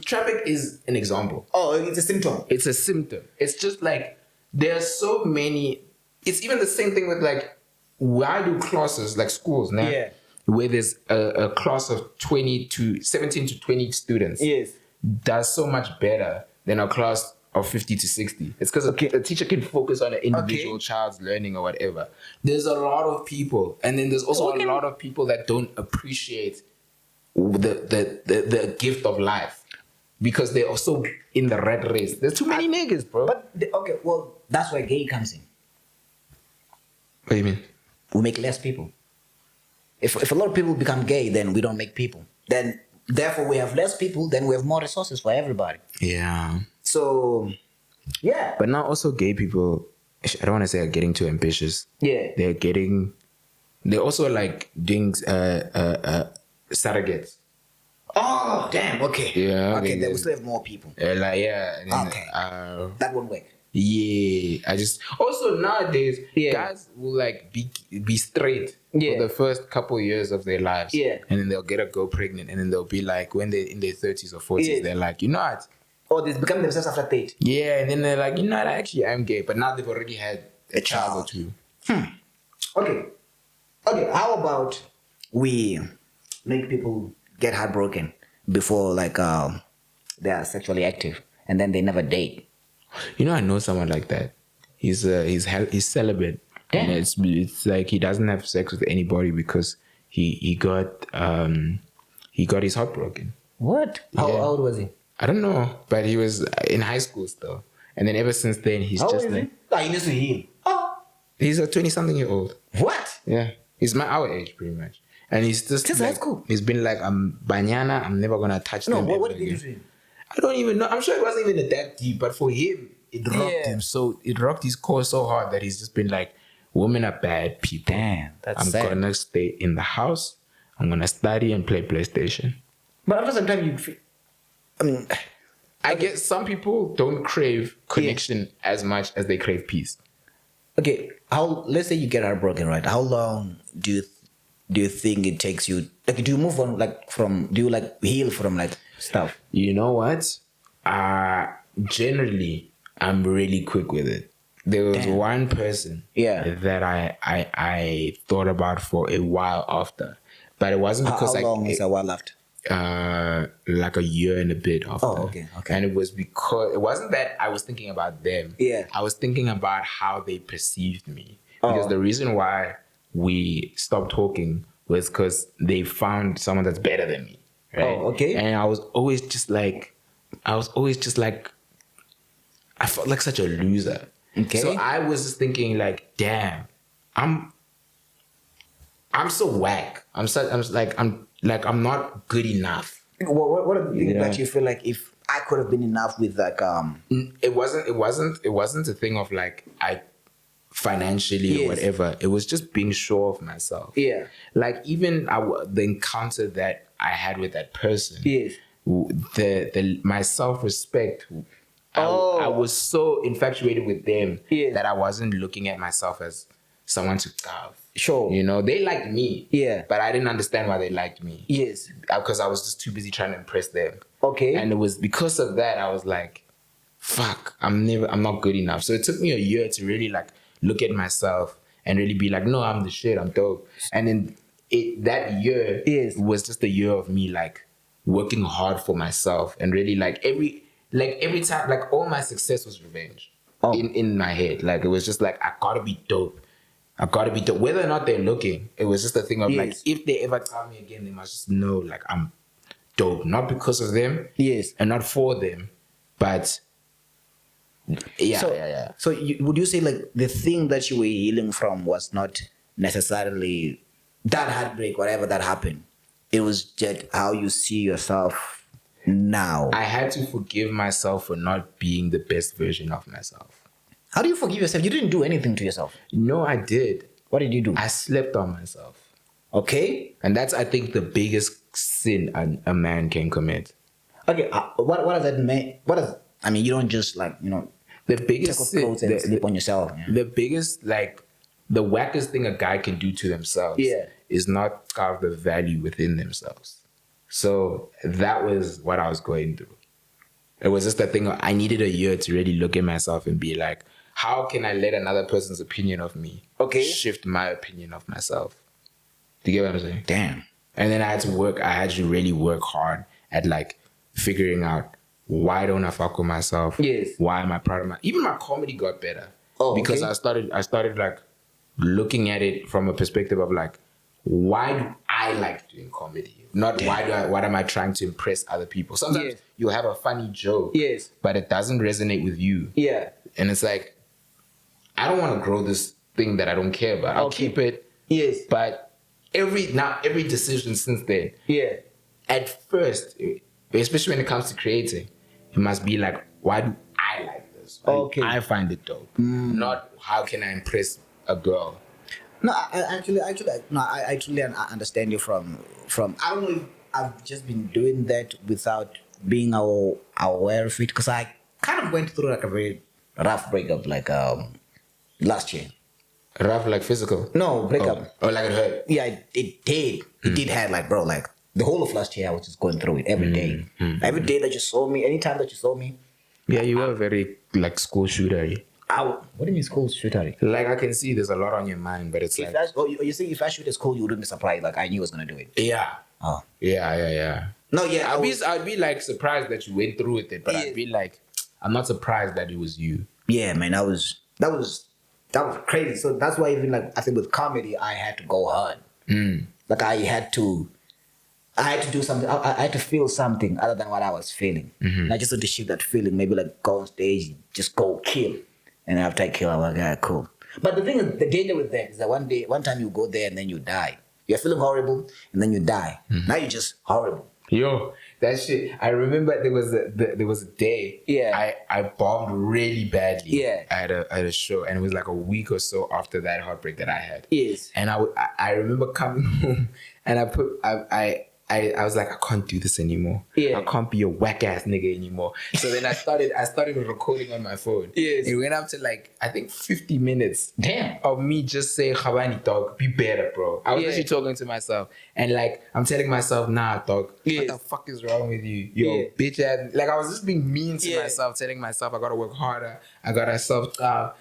Traffic is an example. Oh, it's a symptom. It's a symptom. It's just like there are so many. It's even the same thing with like, why do classes like schools now? Yeah. Where there's a class of 17 to 20 students, does so much better than a class of 50 to 60. It's because a teacher can focus on an individual child's learning or whatever. There's a lot of people, and then there's also a lot of people that don't appreciate the gift of life because they're also in the rat race. There's too many niggas, bro. But well, that's where gay comes in. What do you mean? We make less people. If a lot of people become gay, then we don't make people. Then, therefore, we have less people, then we have more resources for everybody. Yeah. So, yeah. But now also gay people, I don't want to say are getting too ambitious. Yeah. They're also like doing surrogates. Oh, damn. Okay. Yeah. Okay, then we still have more people. Okay. That won't work. Yeah, I just also nowadays Yeah. guys will like be straight Yeah. for the first couple years of their lives. Yeah. And then they'll get a girl pregnant, and then they'll be like, when they're in their 30s or 40s, Yeah. they're like, you know what? Or they become themselves after 30. Yeah, and then they're like, you know what? Actually, I'm gay, but now they've already had a child or two. Okay. Okay, how about we make people get heartbroken before like they are sexually active and then they never date? You know, I know someone like that. He's celibate, Damn. and it's like he doesn't have sex with anybody because he got his heart broken. What? How Yeah. old was he? I don't know, but he was in high school still, and then ever since then he's How just old is like he? Ah, he needs to heal. Oh. he's a 20-something-year-old. What? Yeah, he's our age pretty much, and he's just Since high school? He's been like, I'm banyana. I'm never gonna touch No, them. what ever did he do again. to him? I don't even know. I'm sure it wasn't even that deep, but for him, it rocked Yeah. him. So it rocked his core so hard that he's just been like, women are bad people. Damn, that's I'm sad. gonna stay in the house. I'm gonna study and play PlayStation. But after some time, you feel, I mean, I guess some people don't crave connection as much as they crave peace. okay, let's say you get heartbroken, right? How long do you think it takes you? Like, do you move on do you like heal from like stuff? You know what? Generally, I'm really quick with it. There was Damn. one person that I thought about for a while after, but it wasn't because How long is a while left? like a year and a bit after. Oh, okay. And it was because it wasn't that I was thinking about them. Yeah. I was thinking about how they perceived me. Because the reason why we stopped talking was because they found someone that's better than me. Right? Oh, okay. And I was always just like, I felt like such a loser. Okay. So I was just thinking like, damn, I'm so whack. I'm I'm not good enough. What are the things that you feel like if I could have been enough with like It wasn't a thing of like I financially or whatever. It was just being sure of myself. Yeah. Like even the encounter that I had with that person. Yes. My self-respect. I was so infatuated with them that I wasn't looking at myself as someone to carve. Sure. You know, they liked me. Yeah. But I didn't understand why they liked me. Yes. Because I was just too busy trying to impress them. Okay. And it was because of that I was like, fuck, I'm not good enough. So it took me a year to really like look at myself and really be like, no, I'm the shit, I'm dope. And then that year was just a year of me like working hard for myself and really like every time, like all my success was revenge in my head. Like it was just like, I gotta be dope. Whether or not they're looking, it was just a thing of like, if they ever tell me again, they must just know like I'm dope. Not because of them. Yes. And not for them. But yeah. So would you say like the thing that you were healing from was not necessarily that heartbreak, whatever that happened? It was just how you see yourself now. I had to forgive myself for not being the best version of myself. How do you forgive yourself? You didn't do anything to yourself. No, I did. What did you do? I slept on myself. Okay. And that's, I think, the biggest sin a man can commit. Okay. What does that mean? I mean, you don't just like, the biggest take off clothes and sleep on yourself. Yeah. The biggest, like, the wackest thing a guy can do to themselves is not carve the value within themselves. So that was what I was going through. It was just that thing I needed a year to really look at myself and be like, how can I let another person's opinion of me shift my opinion of myself? Do you get what I'm saying? Damn. And then I had to really work hard at like figuring out why don't I fuck with myself? Yes. Why am I proud of even my comedy got better. Because I started like looking at it from a perspective of like, why do I like doing comedy? Not what am I trying to impress other people? Sometimes you'll have a funny joke, but it doesn't resonate with you. Yeah. And it's like, I don't want to grow this thing that I don't care about. I'll keep it. Yes. But every decision since then, at first, especially when it comes to creating, it must be like, why do I like this? I find it dope. Not how can I impress a girl. No, I truly understand you from. I don't know if I've just been doing that without being aware of it, because I kind of went through like a very rough breakup like last year. Rough like physical? No, breakup. Oh, like it hurt? Yeah, it did. It did have like, bro, like the whole of last year I was just going through it every day. Every day that you saw me, anytime that you saw me. Yeah, you were very like school shooter. What do you mean school shooter? Like I can see there's a lot on your mind, but it's If like... you say if I shoot at school, you wouldn't be surprised. Like I knew I was gonna do it. Yeah. Oh. Yeah. No, yeah. I'd be like surprised that you went through with it, but Yeah. I'd be like, I'm not surprised that it was you. Yeah, man, that was crazy. So that's why even like I think with comedy I had to go hard. Like I had to do something. I had to feel something other than what I was feeling. And I just had to shift that feeling. Maybe like go on stage, just go kill. And after I kill, I'm like, yeah, cool. But the thing is, the danger with that is that one time you go there and then you die. You're feeling horrible and then you die. Now you're just horrible. Yo, that shit. I remember there was a day. Yeah. I bombed really badly. Yeah. At a show, and it was like a week or so after that heartbreak that I had. Yes. And I remember coming home, and I was like, I can't do this anymore. Yeah. I can't be a whack ass nigga anymore. So then I started recording on my phone. Yes. It went up to like, I think 50 minutes. Damn. Of me just saying, Khabane, dog, be better, bro. I was actually talking to myself. And like, I'm telling myself, nah, dog, what the fuck is wrong with you? Yo, bitch ass. Like, I was just being mean to myself, telling myself I gotta work harder. I gotta self-job.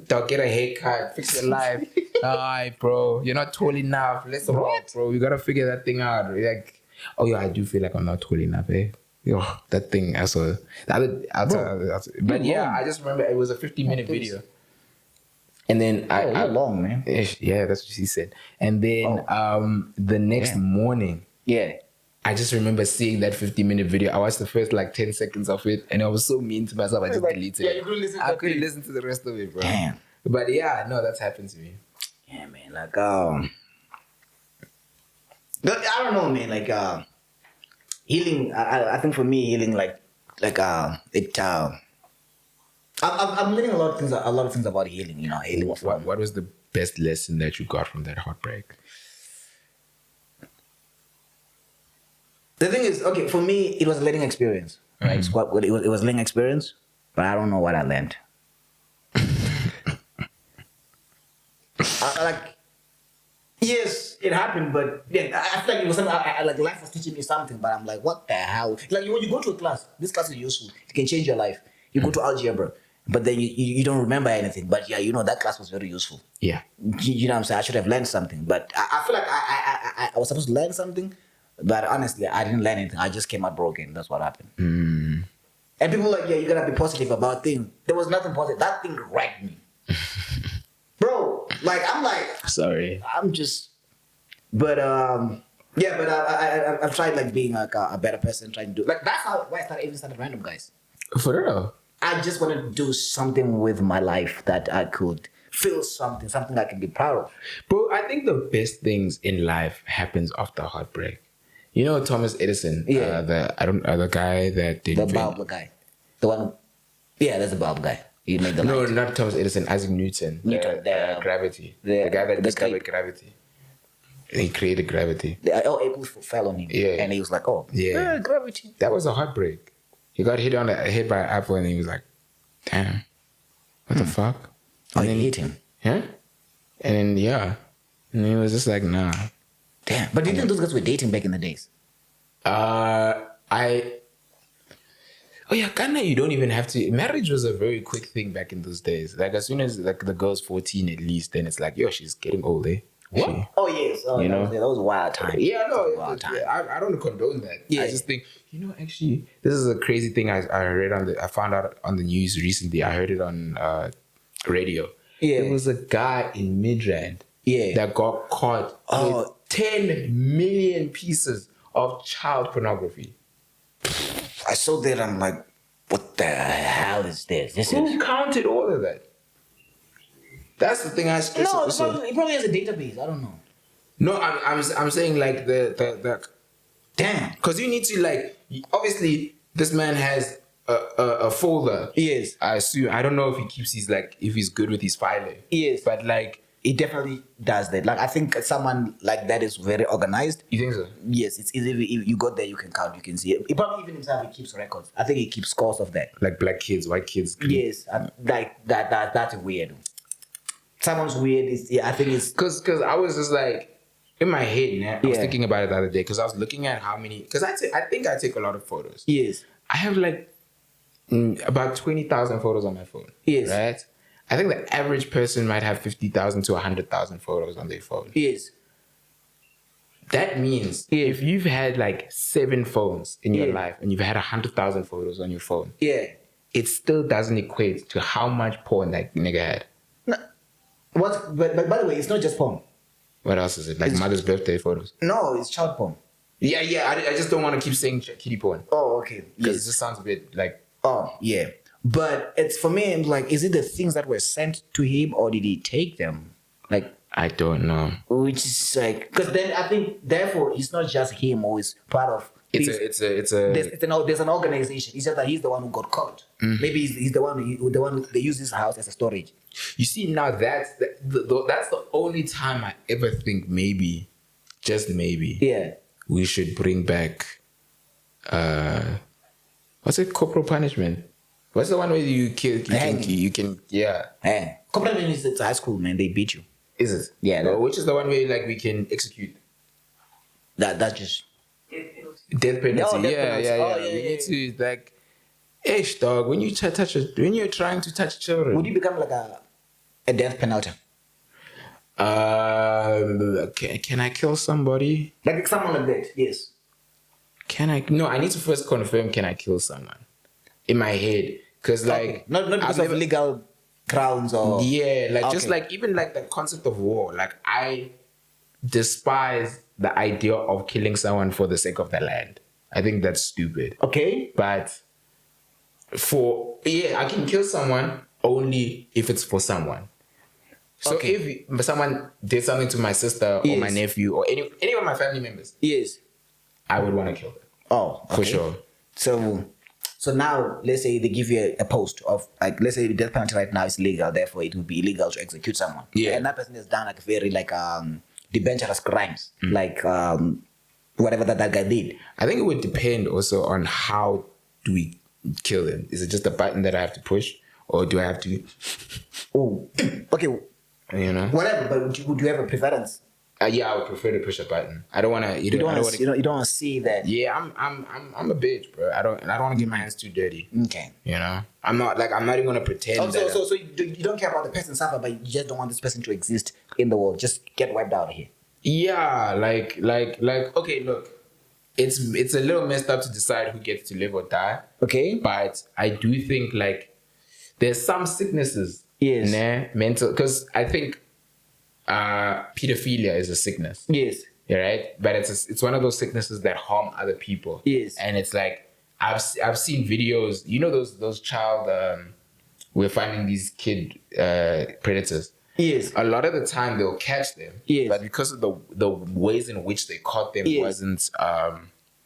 Dog, get a haircut, fix your life. Alright, bro, you're not tall enough. Let's rock, bro. You gotta figure that thing out. Like, oh yeah, I do feel like I'm not tall enough, eh? Yo, that thing, but yeah, I just remember it was a 50-minute video. And then I long, man. Yeah, that's what she said. And then the next morning, I just remember seeing that 50-minute video. I watched the first like 10 seconds of it, and I was so mean to myself. I just deleted it. You couldn't listen to I couldn't listen to the rest of it, bro. Damn. But yeah, no, that's happened to me. Yeah, man. Like I don't know, man. Like healing. I think for me, healing I'm learning a lot of things about healing. You know, healing. What was the best lesson that you got from that heartbreak? The thing is, okay, for me, it was a learning experience, right? It was a learning experience, but I don't know what I learned. Yes, it happened, but yeah, I feel like it was something. Like life was teaching me something, but I'm like, what the hell? Like when you go to a class, this class is useful. It can change your life. You go to algebra, but then you don't remember anything. But yeah, you know that class was very useful. Yeah, you know what I'm saying. I should have learned something, but I feel like I was supposed to learn something. But honestly, I didn't learn anything. I just came out broken. That's what happened. And people like, yeah, you gotta be positive about things. There was nothing positive. That thing wrecked me. Bro, like, I'm like... Sorry. I'm just... But, yeah, but I've tried, like, being, like, a better person, trying to do... Like, that's why I even started Random Guys. For real? I just wanted to do something with my life that I could feel something I can be proud of. Bro, I think the best things in life happens after heartbreak. You know Thomas Edison? Yeah. The guy that did... The bulb guy. The one... Yeah, that's the bulb guy. He made the No, light. not Thomas Edison. Isaac Newton. Gravity. The guy that discovered gravity. He created gravity. April fell on him. Yeah. And he was like, oh, yeah, gravity. That was a heartbreak. He got hit by an apple and he was like, damn, what the fuck? Oh, he hit him. Yeah? And then, yeah. And he was just like, nah. Damn. But do you think those guys were dating back in the days? Oh yeah, kinda. You don't even have to. Marriage was a very quick thing back in those days. Like as soon as like the girl's 14 at least, then it's like, yo, she's getting old, eh? What? Oh yes. Oh, you know, that was wild time. Yeah, no, wild time. I don't condone that. Yeah. I just think, you know, actually, this is a crazy thing I found out on the news recently. I heard it on radio. Yeah. There was a guy in Midrand. Yeah. That got caught with 10 million pieces of child pornography. I saw that. I'm like, what the hell is this? Who counted all of that? That's the thing I stress. No, it probably has a database. I don't know. No, I'm saying like the damn, because you need to like obviously this man has a folder. Yes. I assume I don't know if he keeps his like if he's good with his filing. Yes. But like It definitely does that. Like I think someone like that is very organized. You think so? Yes, it's easy. If you got there, you can count. You can see it. He probably even himself he keeps records. I think he keeps scores of that. Like black kids, white kids. Yes, like that. That's weird. Someone's weird. I think it's Cause I was just like in my head, man. I was Yeah. thinking about it the other day because I was looking at how many. Because I think I take a lot of photos. yes, I have like about 20,000 photos on my phone. Yes. Right. I think the average person might have 50,000 to 100,000 photos on their phone. yes, That means if you've had like 7 phones in your Yeah. life and you've had 100,000 photos on your phone, yeah. it still doesn't equate to how much porn that nigga had. No, but by the way, it's not just porn. What else is it? Like mother's birthday photos. No, it's child porn. Yeah. I just don't want to keep saying kitty porn Oh, okay. because Yes. it just sounds a bit like. Oh, yeah. But it's for me. I'm like, is it the things that were sent to him, or did he take them? Like, I don't know. which is like, because then I think therefore it's not just him who is part of. It's a. There's an organization. It's just that he's the one who got caught. Maybe he's the one who they use this house as a storage. You see, now that's the only time I ever think maybe, just maybe, Yeah. we should bring back, what's it, corporal punishment? What's the one where you kill, you can, yeah. Hey, compliment is it's high school, man. They beat you. Is it? Yeah, Or which is the one where like we can execute That's just death penalty? Oh, death Yeah. penalty. Oh, yeah, We yeah, need to like, ish, dog. When you when you're trying to touch children, would you become like a death penalty? can I kill somebody? Like someone like that, yes. Can I? No, I need to first confirm. Can I kill someone? In my head, because like Okay. Not because I've of never- legal grounds or Yeah, like just Okay. like even like the concept of war. Like I despise the idea of killing someone for the sake of the land. I think that's stupid. Okay. But I can kill someone only if it's for someone. So Okay. if someone did something to my sister or my Yes. nephew or any of my family members, Yes. I would want to kill them. Oh, For okay. sure. So now, let's say they give you a post of like, let's say the death penalty right now is legal, therefore it would be illegal to execute someone. Yeah. And that person has done like very like dangerous crimes, like whatever that guy did. I think it would depend also on how do we kill them. Is it just a button that I have to push, or do I have to, Oh, okay, you know? whatever. But would you have a preference? Yeah, I would prefer to push a button. I don't want to. You don't want to see that. Yeah, I'm a bitch, bro. I don't want to get my hands too dirty. Okay. You know, I'm not even gonna pretend. Oh, so you don't care about the person suffer, but you just don't want this person to exist in the world. Just get wiped out of here. Yeah, like okay, look, it's a little messed up to decide who gets to live or die. Okay. But I do think like there's some sicknesses. Yes. Mental, because I think pedophilia is a sickness. Yes. Right? But it's one of those sicknesses that harm other people. Yes. And it's like I've seen videos. You know those child. We're finding these kid predators. Yes. A lot of the time they'll catch them. Yes. But because of the ways in which they caught them Yes. wasn't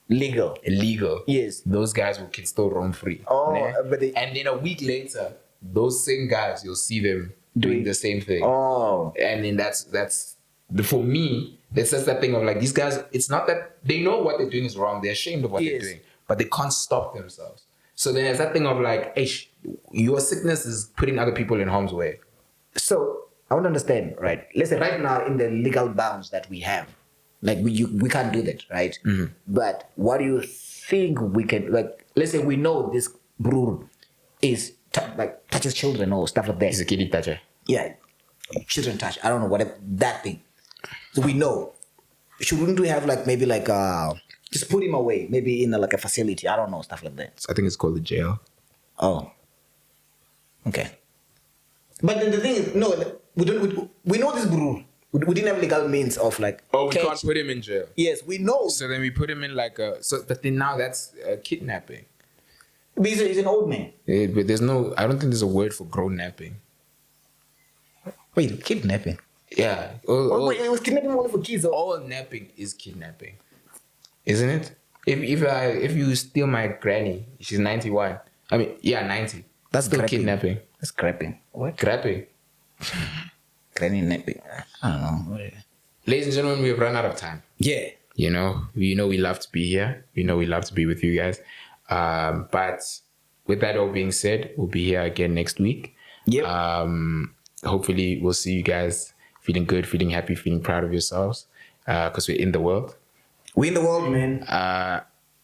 Legal. illegal. Yes. Those guys can still roam free. Oh, and then a week later, those same guys, you'll see them doing the same thing. Oh. And then that's for me, there's just that thing of like these guys, it's not that they know what they're doing is wrong, they're ashamed of what they're Yes. doing, but they can't stop themselves. So then there's that thing of like, hey, your sickness is putting other people in harm's way. So I want to understand, right? Let's say right now in the legal bounds that we have, like we can't do that, right? Mm-hmm. But what do you think we can, like? Let's say we know this brew is touches children or stuff like that. He's a kiddie toucher. Yeah, children touch. I don't know, whatever that thing. So we know. Shouldn't we have like maybe like just put him away, maybe in like a facility? I don't know, stuff like that. I think it's called the jail. Oh, okay. But then the thing is, no, we don't. We know this brew. We didn't have legal means of like. Oh, we catch. can't put him in jail. Yes, we know. So then we put him in like a. So, but then now that's kidnapping. But he's an old man. Yeah, but there's no. I don't think there's a word for grown napping. Wait, kidnapping. Yeah. Wait, it was kidnapping only for kids. Or? All napping is kidnapping, isn't it? If you steal my granny, she's 91. I mean, yeah, 90. That's still grabbing. kidnapping. That's grabbing. What? Grabbing. Granny Nappy. I don't know. Ladies and gentlemen, we've run out of time. Yeah. You know we love to be here. We know we love to be with you guys. But with that all being said, we'll be here again next week. Yep. Hopefully we'll see you guys feeling good, feeling happy, feeling proud of yourselves. Because we're in the world. We in the world, man.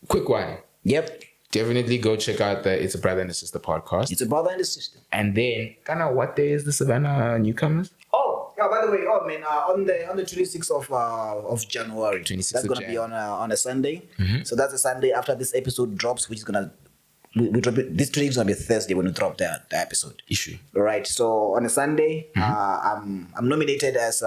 Quick one. Yep. Definitely go check out the It's a Brother and a Sister podcast. It's a brother and a sister. And then, kind of, what day is the Savannah Newcomers? Oh, yeah. By the way, man, on the 26th of January, 26th that's of gonna Jan. be on a Sunday. So that's a Sunday after this episode drops, which is gonna we drop it. This week is gonna be Thursday when we drop the episode. Issue. All right. So on a Sunday, I'm nominated as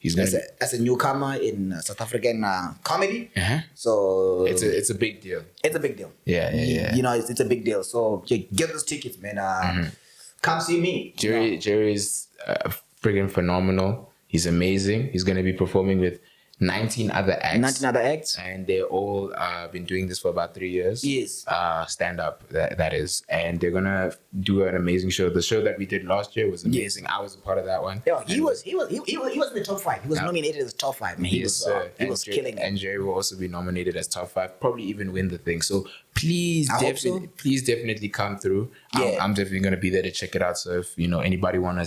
as a newcomer in South African comedy. So It's a big deal. It's a big deal. Yeah. You know, it's a big deal. So get those tickets, man. Come see me. Jerry's friggin' phenomenal. He's amazing. He's gonna be performing with 19 other acts. And they all been doing this for about 3 years. Yes. Stand up, that is. And they're gonna do an amazing show. The show that we did last year was amazing. Yes. I was a part of that one. Yeah, he was in the top 5. He was nominated as top 5. Man, he was killing it. And Jerry will also be nominated as top 5. Probably even win the thing. So please definitely come through. Yeah. I'm definitely gonna be there to check it out. So if anybody wanna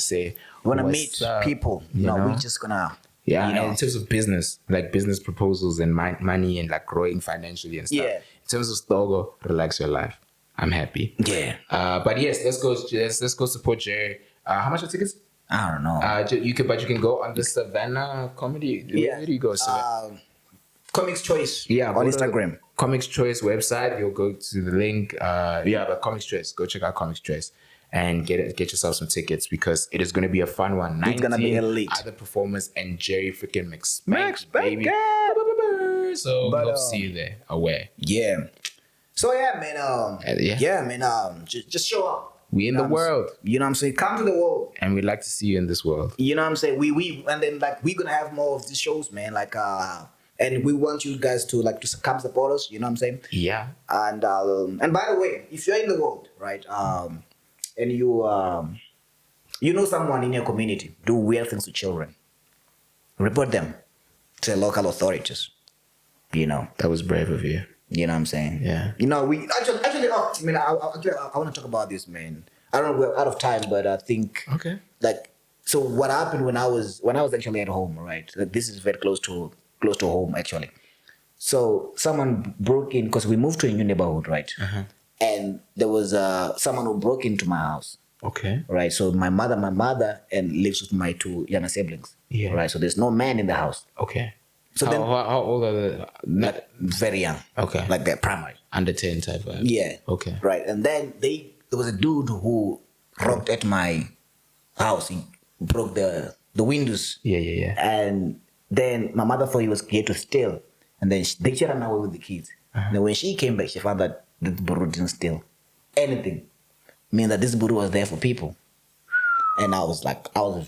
meet people, we're just gonna. Yeah, and in terms of business, like business proposals and money and like growing financially and stuff. Yeah. In terms of Stogo, relax your life. I'm happy. Yeah. But yes, let's go support Jerry. How much are tickets? I don't know. You can go on the Savannah Comedy. Yeah. Where do you go? Comics Choice. Yeah, on Instagram. Comics Choice website. You'll go to the link. But Comics Choice. Go check out Comics Choice. And get yourself some tickets because it is going to be a fun one. It's going to be elite. Other performers and Jerry freaking McSpanky, baby. So we hope to see you there. Aware. Yeah. So yeah, man. Just show up. We in the world. You know what I'm saying? Come to the world. And we'd like to see you in this world. You know what I'm saying? We and then like we're gonna have more of these shows, man. Like and we want you guys to come support us. You know what I'm saying? Yeah. And by the way, if you're in the world, right? And you know someone in your community do weird things to children, report them to local authorities. You know. That was brave of you. You know what I'm saying? Yeah. You know, we actually I want to talk about this, man. I don't know, we're out of time, but I think so what happened when I was actually at home, right? Like, this is very close to home actually. So someone broke in because we moved to a new neighborhood, right? And there was someone who broke into my house. Okay. Right. So my mother and lives with my 2 younger siblings. Yeah. Right. So there's no man in the house. Okay. So how old are they? Like, very young. Okay. Like they're primary. Under 10 type of. Yeah. Okay. Right. And then there was a dude who rocked at my house. He broke the windows. Yeah. And then my mother thought he was here to steal. And then she ran away with the kids. And then when she came back, she found that the Buru didn't steal anything. Meaning that this Buru was there for people. And I was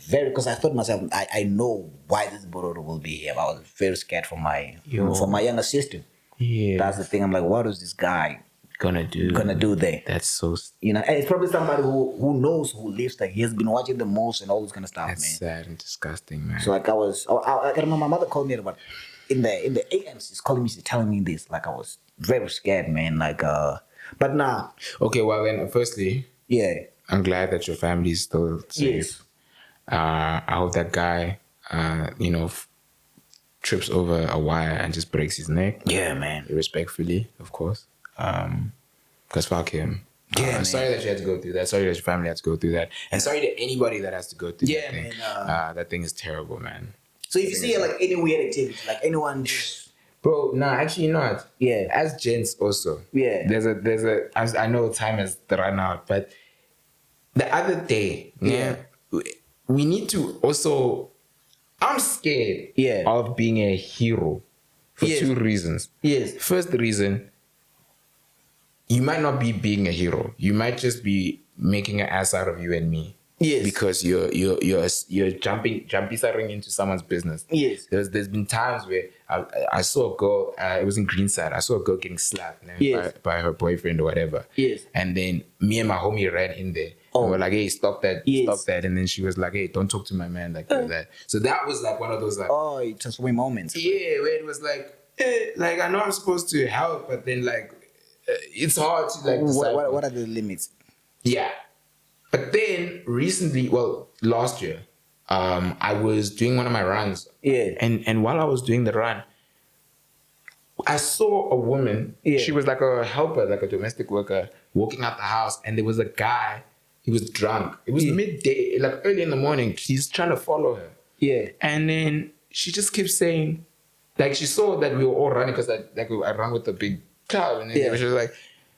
very, because I thought myself, I know why this Buru will be here. I was very scared for my younger sister. Yeah. That's the thing. I'm like, what is this guy gonna do there? That's so... And it's probably somebody who knows, who lives there. He has been watching the most and all this kind of stuff, That's man. sad and disgusting, man. So like I remember my mother called me about in the AM, she's calling me, she's telling me this. Like I was very scared, man. Like but nah. Okay, well then firstly, yeah. I'm glad that your family is still safe. Yes. I hope that guy trips over a wire and just breaks his neck. Yeah, man. Respectfully, of course. Because fuck him. Yeah, sorry that you had to go through that. Sorry that your family had to go through that. And sorry to anybody that has to go through that thing. Man, that thing is terrible, man. So if you see like any weird activity, like anyone just... Bro, no, actually not. Yeah. As gents also. Yeah. There's a I know time has run out, but the other day, we need to also... I'm scared of being a hero for 2 reasons. Yes. First reason, you might not be being a hero. You might just be making an ass out of you and me. Yes. Because you're jumping into someone's business. Yes. There's been times where I saw a girl, it was in Greenside, I saw a girl getting slapped by her boyfriend or whatever. Yes. And then me and my homie ran in there. And we're like, hey, stop that, Yes. stop that. And then she was like, hey, don't talk to my man like that. So that was like one of those like, transforming moments. yeah, where it was like, like I know I'm supposed to help, but then like it's hard to like decide. What are the limits? Yeah. But then recently, well, last year, I was doing one of my runs. Yeah. And while I was doing the run, I saw a woman. Yeah. She was like a helper, like a domestic worker, walking out the house, and there was a guy. He was drunk. It was midday, like early in the morning. She's trying to follow her. Yeah. And then she just keeps saying, like she saw that we were all running because I ran with a big crowd, and then she was like,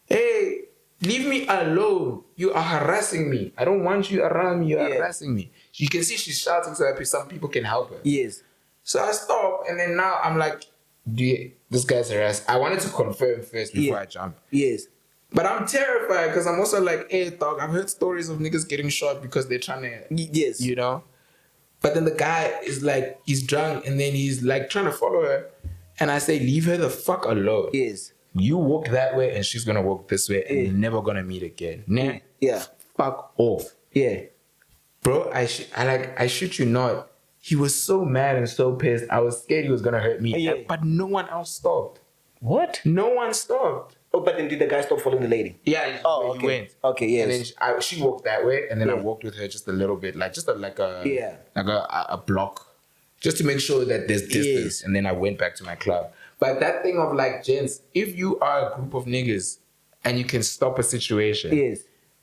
"Hey, leave me alone. You are harassing me. I don't want you around me. You're harassing me." You can see she's shouting so that some people can help her. Yes. So I stopped, and then now I'm like, this guy's harassed. I wanted to confirm first before I jump. Yes. But I'm terrified because I'm also like, hey, dog, I've heard stories of niggas getting shot because they're trying to, Yes. you know? But then the guy is like, he's drunk and then he's like trying to follow her. And I say, leave her the fuck alone. Yes. You walk that way and she's going to walk this way and you're never going to meet again. Nah. Yeah. Fuck off. Yeah. Bro, I shit you not. He was so mad and so pissed. I was scared he was going to hurt me. Yeah. But no one else stopped. What? No one stopped. Oh, but then did the guy stop following the lady? Yeah, he went. Okay, yes. And then she walked that way, and then I walked with her just a little bit, like just like a block, just to make sure that there's distance. Yes. And then I went back to my club. But that thing of like, gents, if you are a group of niggas and you can stop a situation,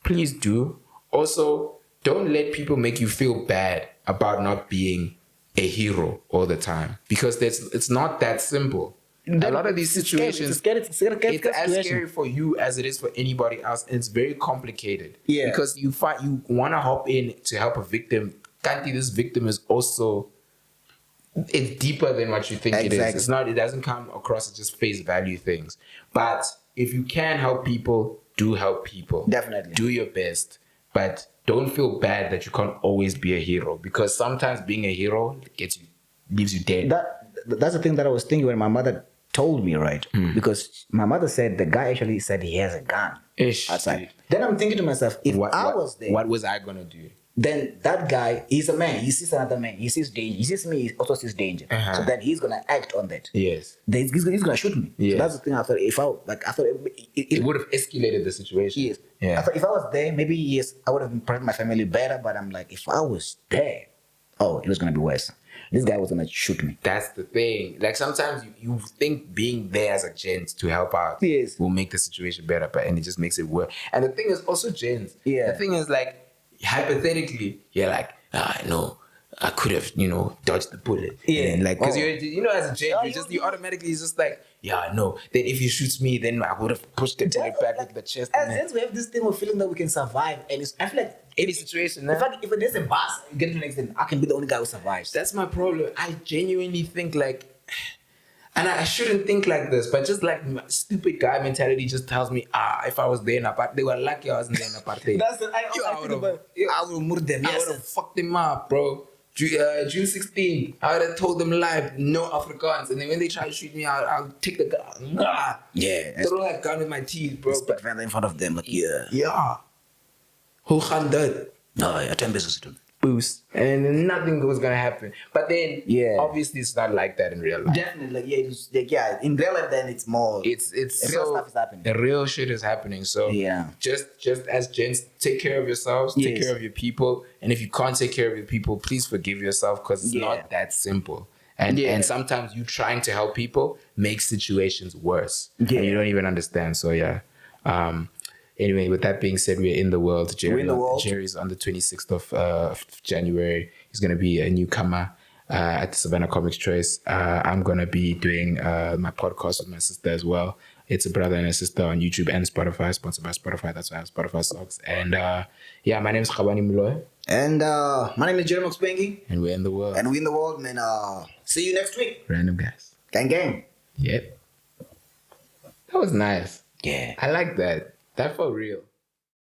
please do. Also, don't let people make you feel bad about not being a hero all the time, because it's not that simple. A lot of these situations, it's as scary for you as it is for anybody else, and it's very complicated. Yeah, because you want to hop in to help a victim. Kanti, this victim is also, it's deeper than what you think it is. It's not. It doesn't come across as just face value things. But if you can help people, do help people. Definitely, do your best, but don't feel bad that you can't always be a hero, because sometimes being a hero leaves you dead. That's the thing that I was thinking when my mother told me, right? Because my mother said the guy actually said he has a gun outside. Then I'm thinking to myself, if I was there, what was I gonna do? Then that guy, he's a man. He sees another man. He sees danger. He sees me. He also sees danger. So then he's gonna act on that. Yes. Then he's gonna shoot me. Yes. So that's the thing. I thought it would have escalated the situation. Yes. Yeah. I thought if I was there, maybe I would have protected my family better. But I'm like, if I was there, it was gonna be worse. This guy was gonna shoot me. That's the thing. Like sometimes you think being there as a gent to help out will make the situation better, and it just makes it worse. And the thing is also gents. Yeah. The thing is, like, hypothetically, you're like, no, I could have, dodged the bullet. Yeah. And like, because you're, as a gent, you automatically just like, no. Then if he shoots me, then I would have pushed the bullet back with the chest. As gents, we have this thing of feeling that we can survive, and I feel like any situation. In fact, if there's a bus, get to the next thing, I can be the only guy who survives. That's my problem. I genuinely think like, and I shouldn't think like this, but just like my stupid guy mentality just tells me, if I was there in apartheid, they were lucky I wasn't there in apartheid. I would have murdered them. I would have fucked them up, bro. June 16, I would have told them live, no Afrikaans. And then when they try to shoot me, I'll take the gun. Throw that gun with my teeth, bro. Spit in front of them, like, yeah. Hoe gaan dat? No, yeah, 10 business to do. Boost. And nothing was gonna happen. But then, obviously, it's not like that in real life. Definitely, in real life, then it's more. It's real stuff is happening. The real shit is happening. So just as gents, take care of yourselves, take care of your people, and if you can't take care of your people, please forgive yourself, because it's not that simple. And sometimes you trying to help people makes situations worse, and you don't even understand. So anyway, with that being said, we're in the world. Jerry's on the 26th of January. He's going to be a newcomer at the Savannah Comics Choice. I'm going to be doing my podcast with my sister as well. It's a brother and a sister on YouTube and Spotify, sponsored by Spotify. That's why I have Spotify socks. And my name is Khabane Moloi. And my name is Jerry McSpanky. And we're in the world. Man. See you next week. Random guys. Gang. Yep. That was nice. Yeah. I like that. That felt real.